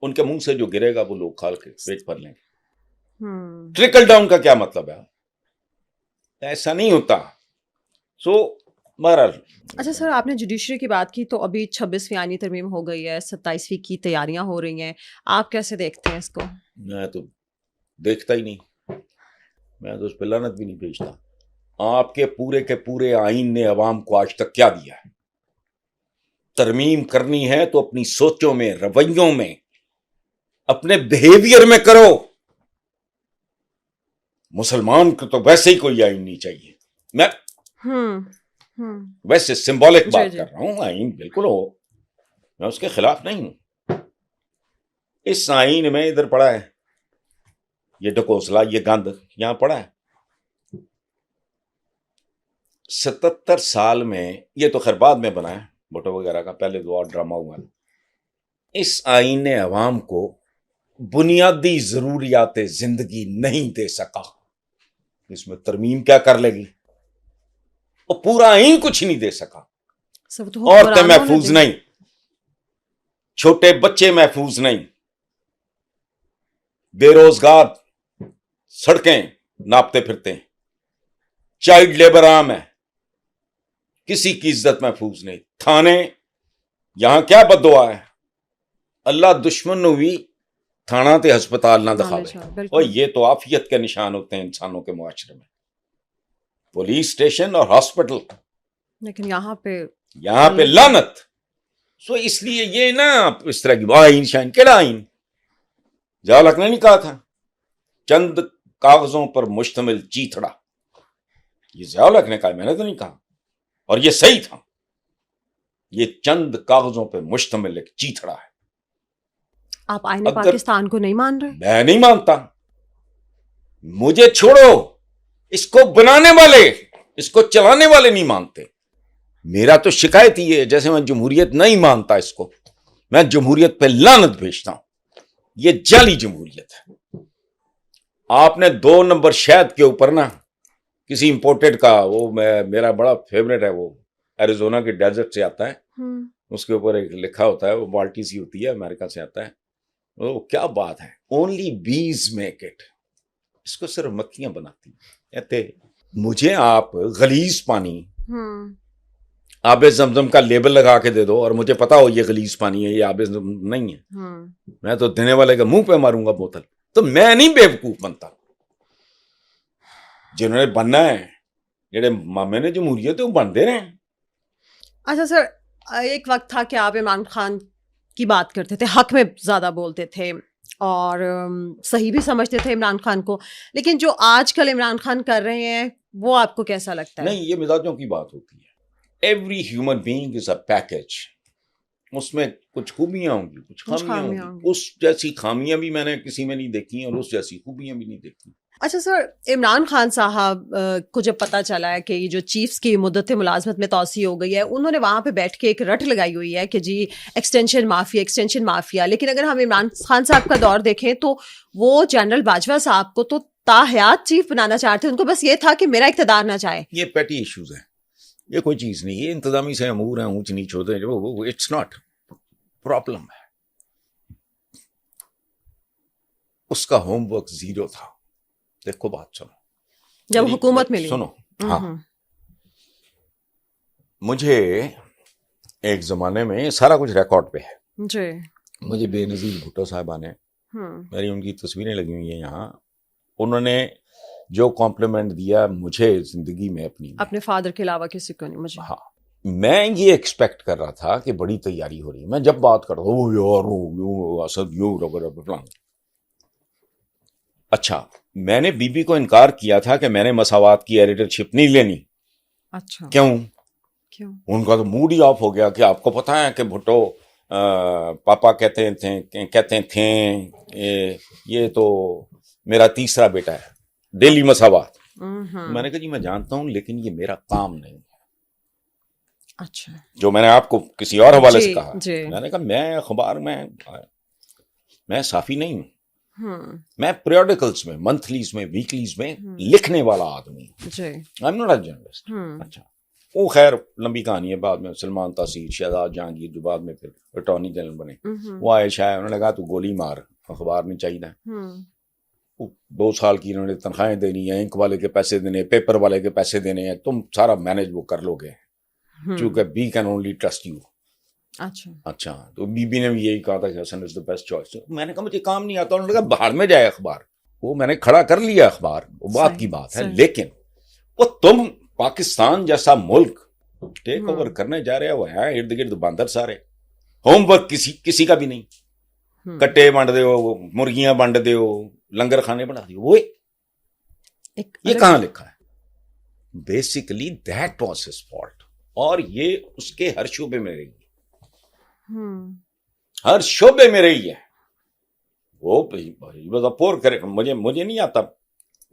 ان کے منہ سے جو گرے گا وہ لوگ کھال کے پیٹ بھر لیں گے. ٹرکل ڈاؤن کا کیا مطلب ہے؟ ایسا نہیں ہوتا. سو بہرحال. اچھا سر, آپ نے جوڈیشری کی بات کی, تو ابھی 26ویں آئینی ترمیم ہو گئی ہے, 27ویں کی تیاریاں ہو رہی ہیں, آپ کیسے دیکھتے ہیں اس کو؟ میں تو دیکھتا ہی نہیں, میں تو اس پہ لعنت بھی نہیں بھیجتا. آپ کے پورے آئین نے عوام کو آج تک کیا دیا ہے؟ ترمیم کرنی ہے تو اپنی سوچوں میں, رویوں میں, اپنے بیہیویئر میں کرو. مسلمان کو تو ویسے ہی کوئی آئین نہیں چاہیے. میں ویسے سمبولک بات کر رہا ہوں. آئین بالکل ہو, میں اس کے خلاف نہیں ہوں. اس آئین میں ادھر پڑا ہے یہ ڈکوسلا, یہ گند یہاں پڑا ہے. 77 سال میں, یہ تو خیر بعد میں بنا ہے بھٹو وغیرہ کا, پہلے تو اور ڈرامہ ہوا. اس آئین نے عوام کو بنیادی ضروریات زندگی نہیں دے سکا. اس میں ترمیم کیا کر لے گی؟ اور پورا آئین کچھ نہیں دے سکا. عورتیں محفوظ نہیں, چھوٹے بچے محفوظ نہیں, بے روزگار سڑکیں ناپتے پھرتے ہیں, چائلڈ لیبر عام ہے, کسی کی عزت محفوظ نہیں. تھانے, یہاں کیا بد دعا ہے, اللہ دشمن نو بھی تھانہ تے ہسپتال نہ دکھاوے. اور یہ تو عافیت کے نشان ہوتے ہیں انسانوں کے معاشرے میں, پولیس اسٹیشن اور ہاسپٹل, لیکن یہاں پہ لعنت. سو اس لیے یہ نا اس طرح کی آئین شائن, کیڑا آئین؟ ضیاء الحق نے نہیں کہا تھا چند کاغذوں پر مشتمل چیتڑا؟ یہ ضیاء الحق نے کہا, میں نے تو نہیں کہا. اور یہ صحیح تھا, یہ چند کاغذوں پہ مشتمل ایک چیتڑا ہے. آپ آئین پاکستان کو نہیں مان رہے؟ میں نہیں مانتا. مجھے چھوڑو, اس کو بنانے والے, اس کو چلانے والے نہیں مانتے. میرا تو شکایت ہی ہے, جیسے میں جمہوریت نہیں مانتا اس کو, میں جمہوریت پہ لعنت بھیجتا ہوں. یہ جعلی جمہوریت ہے. آپ نے 2 نمبر شہد کے اوپر نا کسی امپورٹڈ کا, وہ میرا بڑا فیوریٹ ہے, وہ ایریزونا کے ڈیزرٹ سے آتا ہے, اس کے اوپر ایک لکھا ہوتا ہے, وہ بالٹی سی ہوتی ہے, امریکہ سے آتا ہے. وہ کیا بات ہے, اونلی بیز میک اٹ, اس کو صرف مکھیاں بناتی ہیں. کہتے مجھے آپ غلیظ پانی آب زمزم کا لیبل لگا کے دے دو اور مجھے پتا ہو یہ غلیظ پانی ہے, یہ آب زمزم نہیں ہے, میں تو دینے والے کے منہ پہ ماروں گا بوتل. تو میں نہیں بیوقوف بنتا. جنہوں نے بننا ہے, جڑے مامے نے جمہوریت وہ بنتے رہے. اچھا سر, ایک وقت تھا کہ آپ عمران خان کی بات کرتے تھے, حق میں زیادہ بولتے تھے اور صحیح بھی سمجھتے تھے عمران خان کو, لیکن جو آج کل عمران خان کر رہے ہیں وہ آپ کو کیسا لگتا ہے؟ نہیں, یہ مزاجوں کی بات ہوتی ہے. Every human being is a package. اس میں کچھ خوبیاں ہوں گی, کچھ خامیاں ہوں گی. اس جیسی خامیاں بھی میں نے کسی میں نہیں دیکھی اور اس جیسی خوبیاں بھی نہیں دیکھی. اچھا سر, عمران خان صاحب کو جب پتہ چلا ہے کہ یہ جو چیفز کی مدت ملازمت میں توسیع ہو گئی ہے, انہوں نے وہاں پہ بیٹھ کے ایک رٹ لگائی ہوئی ہے کہ جی ایکسٹینشن مافیا. لیکن اگر ہم عمران خان صاحب کا دور دیکھیں تو وہ جنرل باجوہ صاحب کو تو تاحیات چیف بنانا چاہتے, ان کو بس یہ تھا کہ میرا اقتدار نہ جائے. یہ پیٹی ایشوز ہیں, یہ کوئی چیز نہیں, یہ انتظامی سے امور ہیں, اونچ نیچ ہوتے ہیں, اٹس ناٹ پرابلم ہے. اس کا ہوم ورک 0 تھا. دیکھو بات سنو, جب حکومت ملی, سنو, ہاں, مجھے ایک زمانے میں سارا کچھ ریکارڈ پہ ہے جی. مجھے بے نظیر بھٹو صاحبہ نے, میری ان کی تصویریں لگی ہوئی ہیں یہاں, انہوں نے جو کمپلیمنٹ دیا مجھے زندگی میں اپنے فادر کے علاوہ کسی کو نہیں. مجھے ہاں, میں یہ ایکسپیکٹ کر رہا تھا کہ بڑی تیاری ہو رہی ہے. میں جب بات کرتا ہوں یار اسد یوں ربر پلان, اچھا میں نے بی بی کو انکار کیا تھا کہ میں نے مساوات کی ایڈیٹرشپ نہیں لینی. اچھا کیوں؟ کیوں؟ ان کا تو موڈ ہی آف ہو گیا کہ آپ کو پتا ہے کہ بھٹو پاپا کہتے تھے یہ تو میرا تیسرا بیٹا ہے ڈیلی مساوات. میں نے کہا جی میں جانتا ہوں لیکن یہ میرا کام نہیں ہے. اچھا جو میں نے آپ کو کسی اور حوالے سے کہا, میں نے کہا میں اخبار میں صحافی نہیں ہوں, میں پیریوڈیکلز میں, منتھلیز میں, ویکلیز میں لکھنے والا آدمی ہوں. آئی ایم ناٹ اے جرنلسٹ. اچھا وہ خیر لمبی کہانی ہے. بعد میں سلمان تاثیر, شہزاد جہانگیر جو بعد میں پھر اٹارنی جنرل بنے, وہ آئے شاید انہوں نے کہا تو گولی مار, اخبار نہیں چاہیے. 2 سال کی انہوں نے تنخواہیں دینی ہیں, انک والے کے پیسے دینے, پیپر والے کے پیسے دینے ہیں, تم سارا مینج وہ کر لو گے چونکہ we can only trust you. اچھا تو بی بی نے بھی یہی کہا تھا کہ حسن از دی بیسٹ چوائس. میں نے کہا مجھے کام نہیں آتا. انہوں نے کہا باہر میں جائے اخبار. وہ میں نے کھڑا کر لیا اخبار, وہ بات کی بات ہے, لیکن وہ تم پاکستان جیسا ملک ٹیک اوور کرنے جا رہے ہو, ہے ارد گرد باندر سارے, ہوم ورک کسی کا بھی نہیں, کٹے بانٹ دے ہو, مرغیاں بانٹ دے ہو, لنگر خانے بنا دیو. وہ یہ کہاں لکھا ہے؟ Basically that was his fault. اور یہ اس کے ہر شعبے میں رہی ہے, ہر شعبے میں رہی ہے. وہ پور کرے, مجھے نہیں آتا.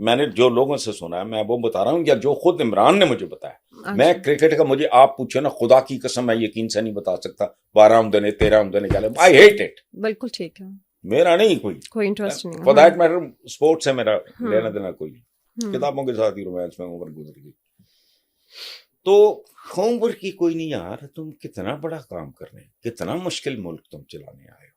میں نے جو لوگوں سے سنا ہے میں وہ بتا رہا ہوں, یا جو خود عمران نے مجھے بتایا. میں کرکٹ کا مجھے آپ پوچھو نا, خدا کی قسم میں یقین سے نہیں بتا سکتا 12 آمدنی 13 آمدنی کیا. I hate it. بالکل ٹھیک ہے, میرا نہیں کوئی انٹرسٹ نہیں. فار دیٹ میٹر اسپورٹ سے میرا لینا دینا کوئی, کتابوں کے ساتھ ہی رومانس میں عمر گزر گئی. تو ہوم ورک کی کوئی نہیں یار. تم کتنا بڑا کام کرنے, کتنا مشکل ملک تم چلانے آئے ہو.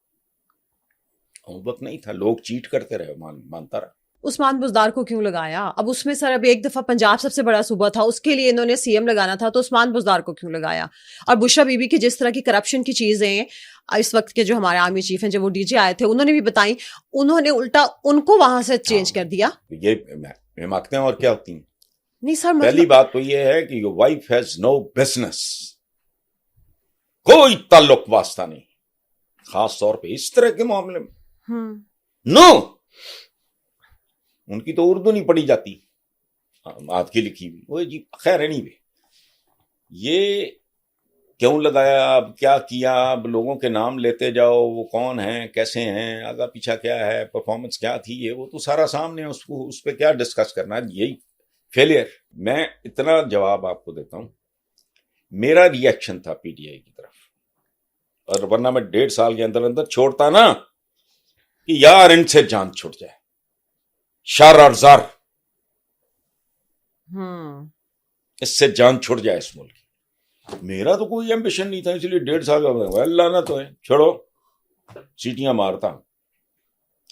ہوم ورک نہیں تھا, لوگ چیٹ کرتے رہے, مانتا رہا. عثمان بزدار کو کیوں لگایا؟ اب اس میں سر اب ایک دفعہ پنجاب سب سے بڑا صوبہ تھا, اس کے لیے انہوں نے سی ایم لگانا تھا, تو عثمان بزدار کو کیوں لگایا؟ اور بشرا بی بی کی جس طرح کی کرپشن کی چیزیں اس وقت کے جو ہمارے آرمی چیف ہیں, جب وہ ڈی جی آئے تھے, انہوں نے بھی بتائیں, انہوں نے الٹا ان کو وہاں سے چینج کر دیا. یہ حماقتیں اور کیا ہوتی ہیں؟ نہیں سر, پہلی بات تو یہ ہے کہ your wife has no business, کوئی تعلق واسطہ نہیں, خاص طور پہ اس طرح کے معاملے میں. نو, ان کی تو اردو نہیں پڑھی جاتی, ہاتھ کی لکھی ہوئی. وہ جی خیر ہے نہیں بھی, یہ کیوں لگایا, اب کیا کیا, اب لوگوں کے نام لیتے جاؤ, وہ کون ہیں, کیسے ہیں, آگا پیچھا کیا ہے, پرفارمنس کیا تھی, یہ وہ تو سارا سامنے, اس پہ کیا ڈسکس کرنا ہے. یہی فیلئر. میں اتنا جواب آپ کو دیتا ہوں, میرا ریئیکشن تھا پی ٹی آئی کی طرف, اور ورنہ میں 1.5 سال کے اندر چھوڑتا نا کہ یار ان سے جان چھوٹ جائے, شر اور زار, اس سے جان چھوٹ جائے اس ملک کی. میرا تو کوئی ایمبیشن نہیں تھا, اس لیے 1.5 سال کا اللہ نہ تو ہے, چھوڑو سیٹیاں مارتا.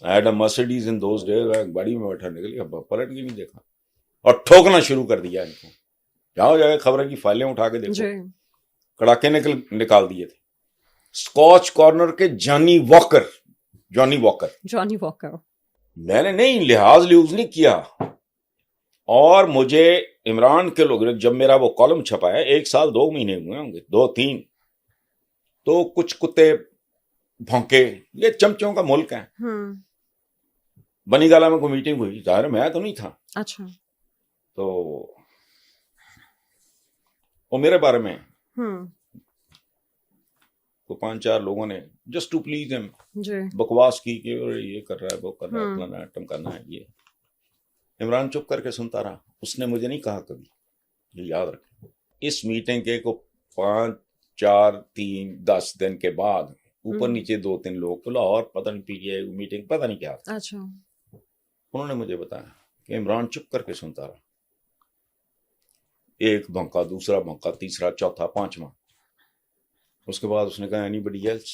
I had a Mercedes in those days, گاڑی میں بیٹھا نکل گیا, پلٹ کے نہیں دیکھا اور ٹھوکنا شروع کر دیا ان کو. جاؤ جائے خبریں کی فائلیں اٹھا کے دیکھو, کڑاکے نکال دیے تھے. اسکاچ کارنر کے جانی واکر میں نے نہیں لحاظ نہیں کیا. اور مجھے عمران کے لوگ جب میرا وہ کالم چھپا ہے, 1 سال 2 مہینے ہوئے ہوں گے, 2-3, تو کچھ کتے بھونکے, یہ چمچوں کا ملک ہے. بنی گالا میں کوئی میٹنگ ہوئی, ظاہر میں تو نہیں تھا. اچھا, تو وہ میرے بارے میں تو 5-4 لوگوں نے جسٹ ٹو پلیز ہم بکواس کی کہ یہ کر رہا ہے, وہ کر رہا ہے, فلانا ایٹم کرنا ہے. یہ عمران چپ کر کے سنتا رہا. اس نے مجھے نہیں کہا کبھی, یہ یاد رکھیں. اس میٹنگ کے کو 5, 4, 3, 10 دن کے بعد اوپر نیچے 2-3 لوگ لاہور پتہ نہیں پی ٹی آئی میٹنگ پتہ نہیں کیا تھا, انہوں نے مجھے بتایا کہ عمران چپ کر کے سنتا رہا. ایک بھونکا, دوسرا بھونکا, تیسرا, چوتھا, 5واں. اس کے بعد اس نے کہا اینی بڈی ایلس.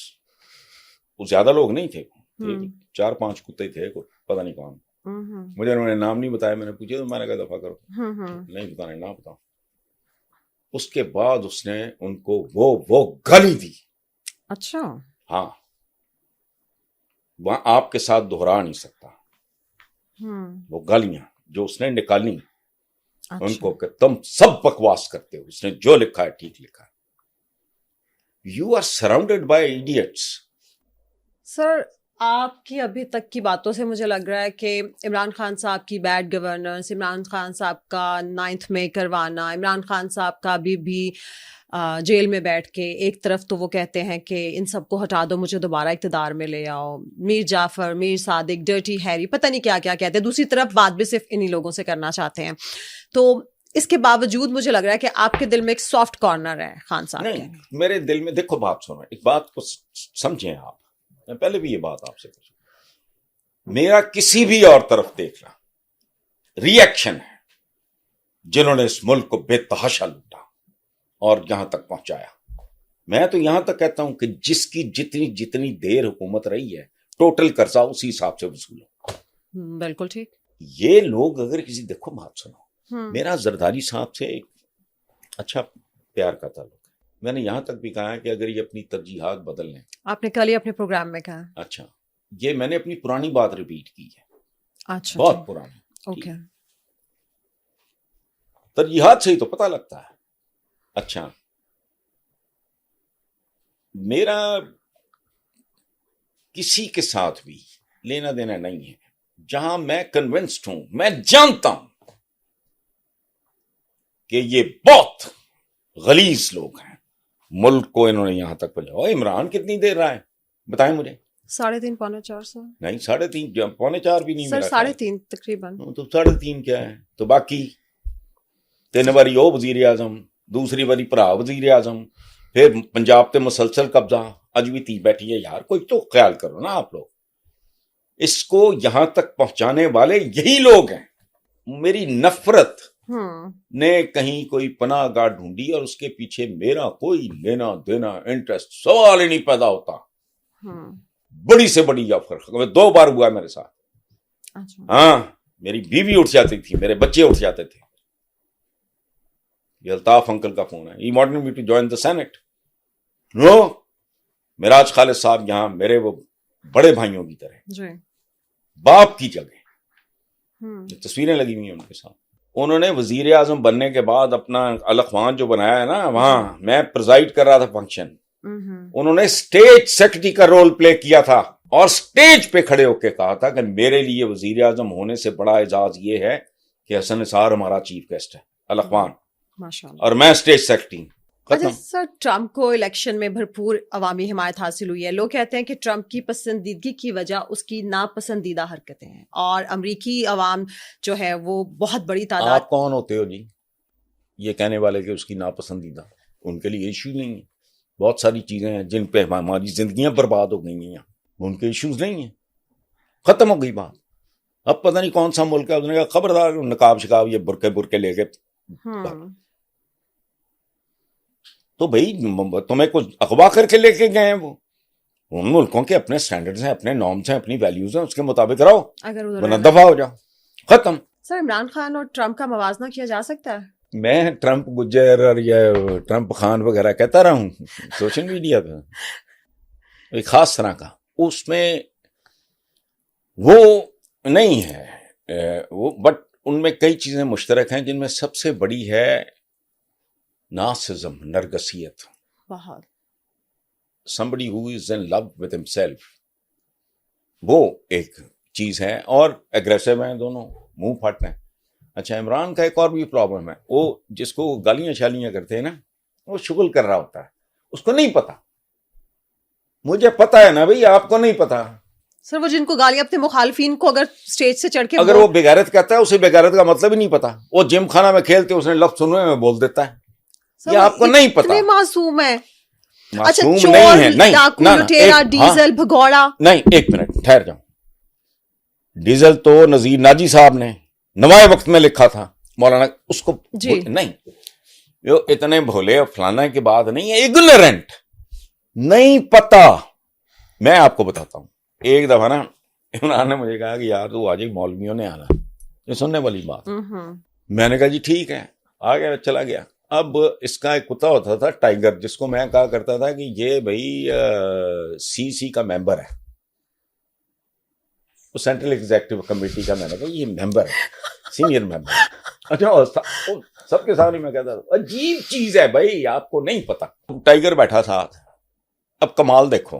وہ زیادہ لوگ نہیں تھے, 4-5 کتے تھے, پتہ نہیں کون. مجھے انہوں نے نام نہیں بتایا. میں نے پوچھا تو میں نے کہا دفعہ کرو, نہیں بتانا, نہ بتاؤ. اس کے بعد اس نے ان کو وہ گالی دی. اچھا, ہاں, وہاں آپ کے ساتھ دہرا نہیں سکتا. وہ گالیاں جو اس نے نکالی ان کو کہ تم سب بکواس کرتے ہو, اس نے جو لکھا ہے ٹھیک لکھا ہے. You are surrounded by idiots. Sir آپ کی ابھی تک کی باتوں سے مجھے لگ رہا ہے کہ عمران خان صاحب کی بیڈ گورننس، عمران خان صاحب کا 9th میں کروانا، عمران خان صاحب کا ابھی بھی جیل میں بیٹھ کے ایک طرف تو وہ کہتے ہیں کہ ان سب کو ہٹا دو، مجھے دوبارہ اقتدار میں لے آؤ، میر جعفر، میر صادق، ڈرٹی ہیری، پتہ نہیں کیا کیا کہتے ہیں، دوسری طرف بات بھی صرف انہی لوگوں سے کرنا چاہتے ہیں. تو اس کے باوجود مجھے لگ رہا ہے کہ آپ کے دل میں ایک سافٹ کارنر ہے خان صاحب کے. نہیں، میرے دل میں دیکھو بات سنو، ایک بات کو سمجھیں آپ، میں پہلے بھی یہ بات آپ سے پوچھوں، میرا کسی بھی اور طرف دیکھنا ری ایکشن ہے جنہوں نے اس ملک کو بے تحاشا لوٹا اور یہاں تک پہنچایا. میں تو یہاں تک کہتا ہوں کہ جس کی جتنی دیر حکومت رہی ہے ٹوٹل قرضہ اسی حساب سے وصولو. بالکل ٹھیک. یہ لوگ اگر کسی، دیکھو بات سنو، میرا زرداری صاحب سے ایک اچھا پیار کا تعلق ہے. میں نے یہاں تک بھی کہا ہے کہ اگر یہ اپنی ترجیحات بدل لیں. آپ نے کل ہی اپنے پروگرام میں کہا. اچھا، یہ میں نے اپنی پرانی بات ریپیٹ کی ہے. اچھا، بہت پرانی. اوکے. ترجیحات سے ہی تو پتہ لگتا ہے. اچھا، میرا کسی کے ساتھ بھی لینا دینا نہیں ہے. جہاں میں کنونسڈ ہوں، میں جانتا ہوں کہ یہ بہت غلیظ لوگ ہیں، ملک کو انہوں نے یہاں تک پہنچایا. عمران کتنی دیر رہا ہے بتائیں مجھے؟ 3.5 پونے 4 سال. نہیں، 3.5 پونے 4 بھی نہیں. سر 3.5 تقریباً. تو 3.5 کیا ہے؟ تو باقی 3 باری وہ وزیر اعظم، دوسری باری پرا وزیر اعظم، پھر پنجاب تے مسلسل قبضہ، اج بھی تی بیٹھی ہے. یار کوئی تو خیال کرو نا آپ لوگ. اس کو یہاں تک پہنچانے والے یہی لوگ ہیں. میری نفرت نے کہیں کوئی پناہ گاہ ڈھونڈی اور اس کے پیچھے میرا کوئی لینا دینا انٹرسٹ سوال ہی نہیں پیدا ہوتا. بڑی سے بڑی آفر 2 بار ہوا میرے ساتھ. ہاں، میری بیوی اٹھ جاتی تھی، میرے بچے اٹھ جاتے تھے. یہ الطاف انکل کا فون ہے. He wanted me to join the Senate. No. معراج خالد صاحب یہاں میرے وہ بڑے بھائیوں کی طرح، باپ کی جگہ. تصویریں لگی ہوئی ہیں ان کے ساتھ. انہوں نے وزیر اعظم بننے کے بعد اپنا الاخوان جو بنایا ہے نا، وہاں میں پریزائڈ کر رہا تھا فنکشن. انہوں نے اسٹیج سیکرٹری کا رول پلے کیا تھا اور اسٹیج پہ کھڑے ہو کے کہا تھا کہ میرے لیے وزیر اعظم ہونے سے بڑا اعزاز یہ ہے کہ حسن نثار ہمارا چیف گیسٹ ہے، الاخوان، اور میں اسٹیج سیکرٹری. اچھا سر، ٹرمپ کو الیکشن میں بھرپور عوامی حمایت حاصل ہوئی ہے. لوگ کہتے ہیں کہ ٹرمپ کی پسندیدگی کی وجہ اس کی ناپسندیدہ حرکتیں ہیں، اور امریکی عوام جو ہے وہ بہت بڑی تعداد. آپ کون ہوتے ہو جی یہ کہنے والے کہ اس کی ناپسندیدہ؟ ان کے لیے ایشو نہیں ہے. بہت ساری چیزیں ہیں جن پہ ہماری زندگیاں برباد ہو گئی ہیں، ان کے ایشوز نہیں ہیں. ختم ہو گئی بات. اب پتہ نہیں کون سا ملک ہے، اس نے کہا خبردار نقاب شکاب یہ برقے لے کے. تو بھائی تمہیں کچھ اغوا کر کے لے کے گئے ہیں وہ. ان ملکوں کے اپنے سٹینڈرڈز ہیں، اپنے نارمز ہیں، اپنی ویلیوز ہیں، اس کے مطابق رہو، ورنہ دفعہ ہو جاؤ. ختم. سر، عمران خان اور ٹرمپ کا موازنہ کیا جا سکتا ہے؟ میں ٹرمپ گجر اور یہ ٹرمپ خان وغیرہ کہتا رہا ہوں سوشل میڈیا پہ، ایک خاص طرح کا. اس میں وہ نہیں ہے وہ، بٹ ان میں کئی چیزیں مشترک ہیں جن میں سب سے بڑی ہے نارسزم، نرگسیت. بہت. somebody who is in love with himself، وہ ایک چیز ہے. اور اگریسو ہیں دونوں، منہ پھٹ ہیں. اچھا، عمران کا ایک اور بھی پرابلم ہے، وہ جس کو گالیاں شالیاں کرتے ہیں نا، وہ شغل کر رہا ہوتا ہے، اس کو نہیں پتا. مجھے پتا ہے نا بھئی، آپ کو نہیں پتا. سر، وہ جن کو گالیاں اپنے مخالفین کو اگر سٹیج سے چڑھ کے اگر وہ بغیرت کہتا ہے، اسے بغیرت کا مطلب ہی نہیں پتا. وہ جم خانہ میں کھیلتے اس نے لفظ سنوے میں بول دیتا ہے. یہ آپ کو نہیں پتا. اتنے معصوم ہے. اچھا، نہیں ہے. نہیں، ڈیزل بھگوڑا. نہیں، ایک منٹ ٹھہر جاؤ. ڈیزل تو نذیر ناجی صاحب نے نوائے وقت میں لکھا تھا، مولانا اس کو نہیں. یہ اتنے بھولے اور فلانا کی بات نہیں ہے، اگنورنٹ، نہیں پتا. میں آپ کو بتاتا ہوں. ایک دفعہ نا عمران نے مجھے کہا کہ یار تو آج مولویوں نے آنا، یہ سننے والی بات. میں نے کہا جی ٹھیک ہے، آ گیا، چلا گیا. اب اس کا ایک کتا ہوتا تھا ٹائیگر، جس کو میں کہا کرتا تھا کہ یہ بھائی سی کا ممبر ہے، وہ سینٹرل ایگزیکٹو کمیٹی کا. میں نے کہا یہ ممبر ہے، سینئر ممبر. اچھا، سب کے سامنے میں کہتا تھا عجیب چیز ہے بھائی، آپ کو نہیں پتا. ٹائیگر بیٹھا ساتھ. اب کمال دیکھو،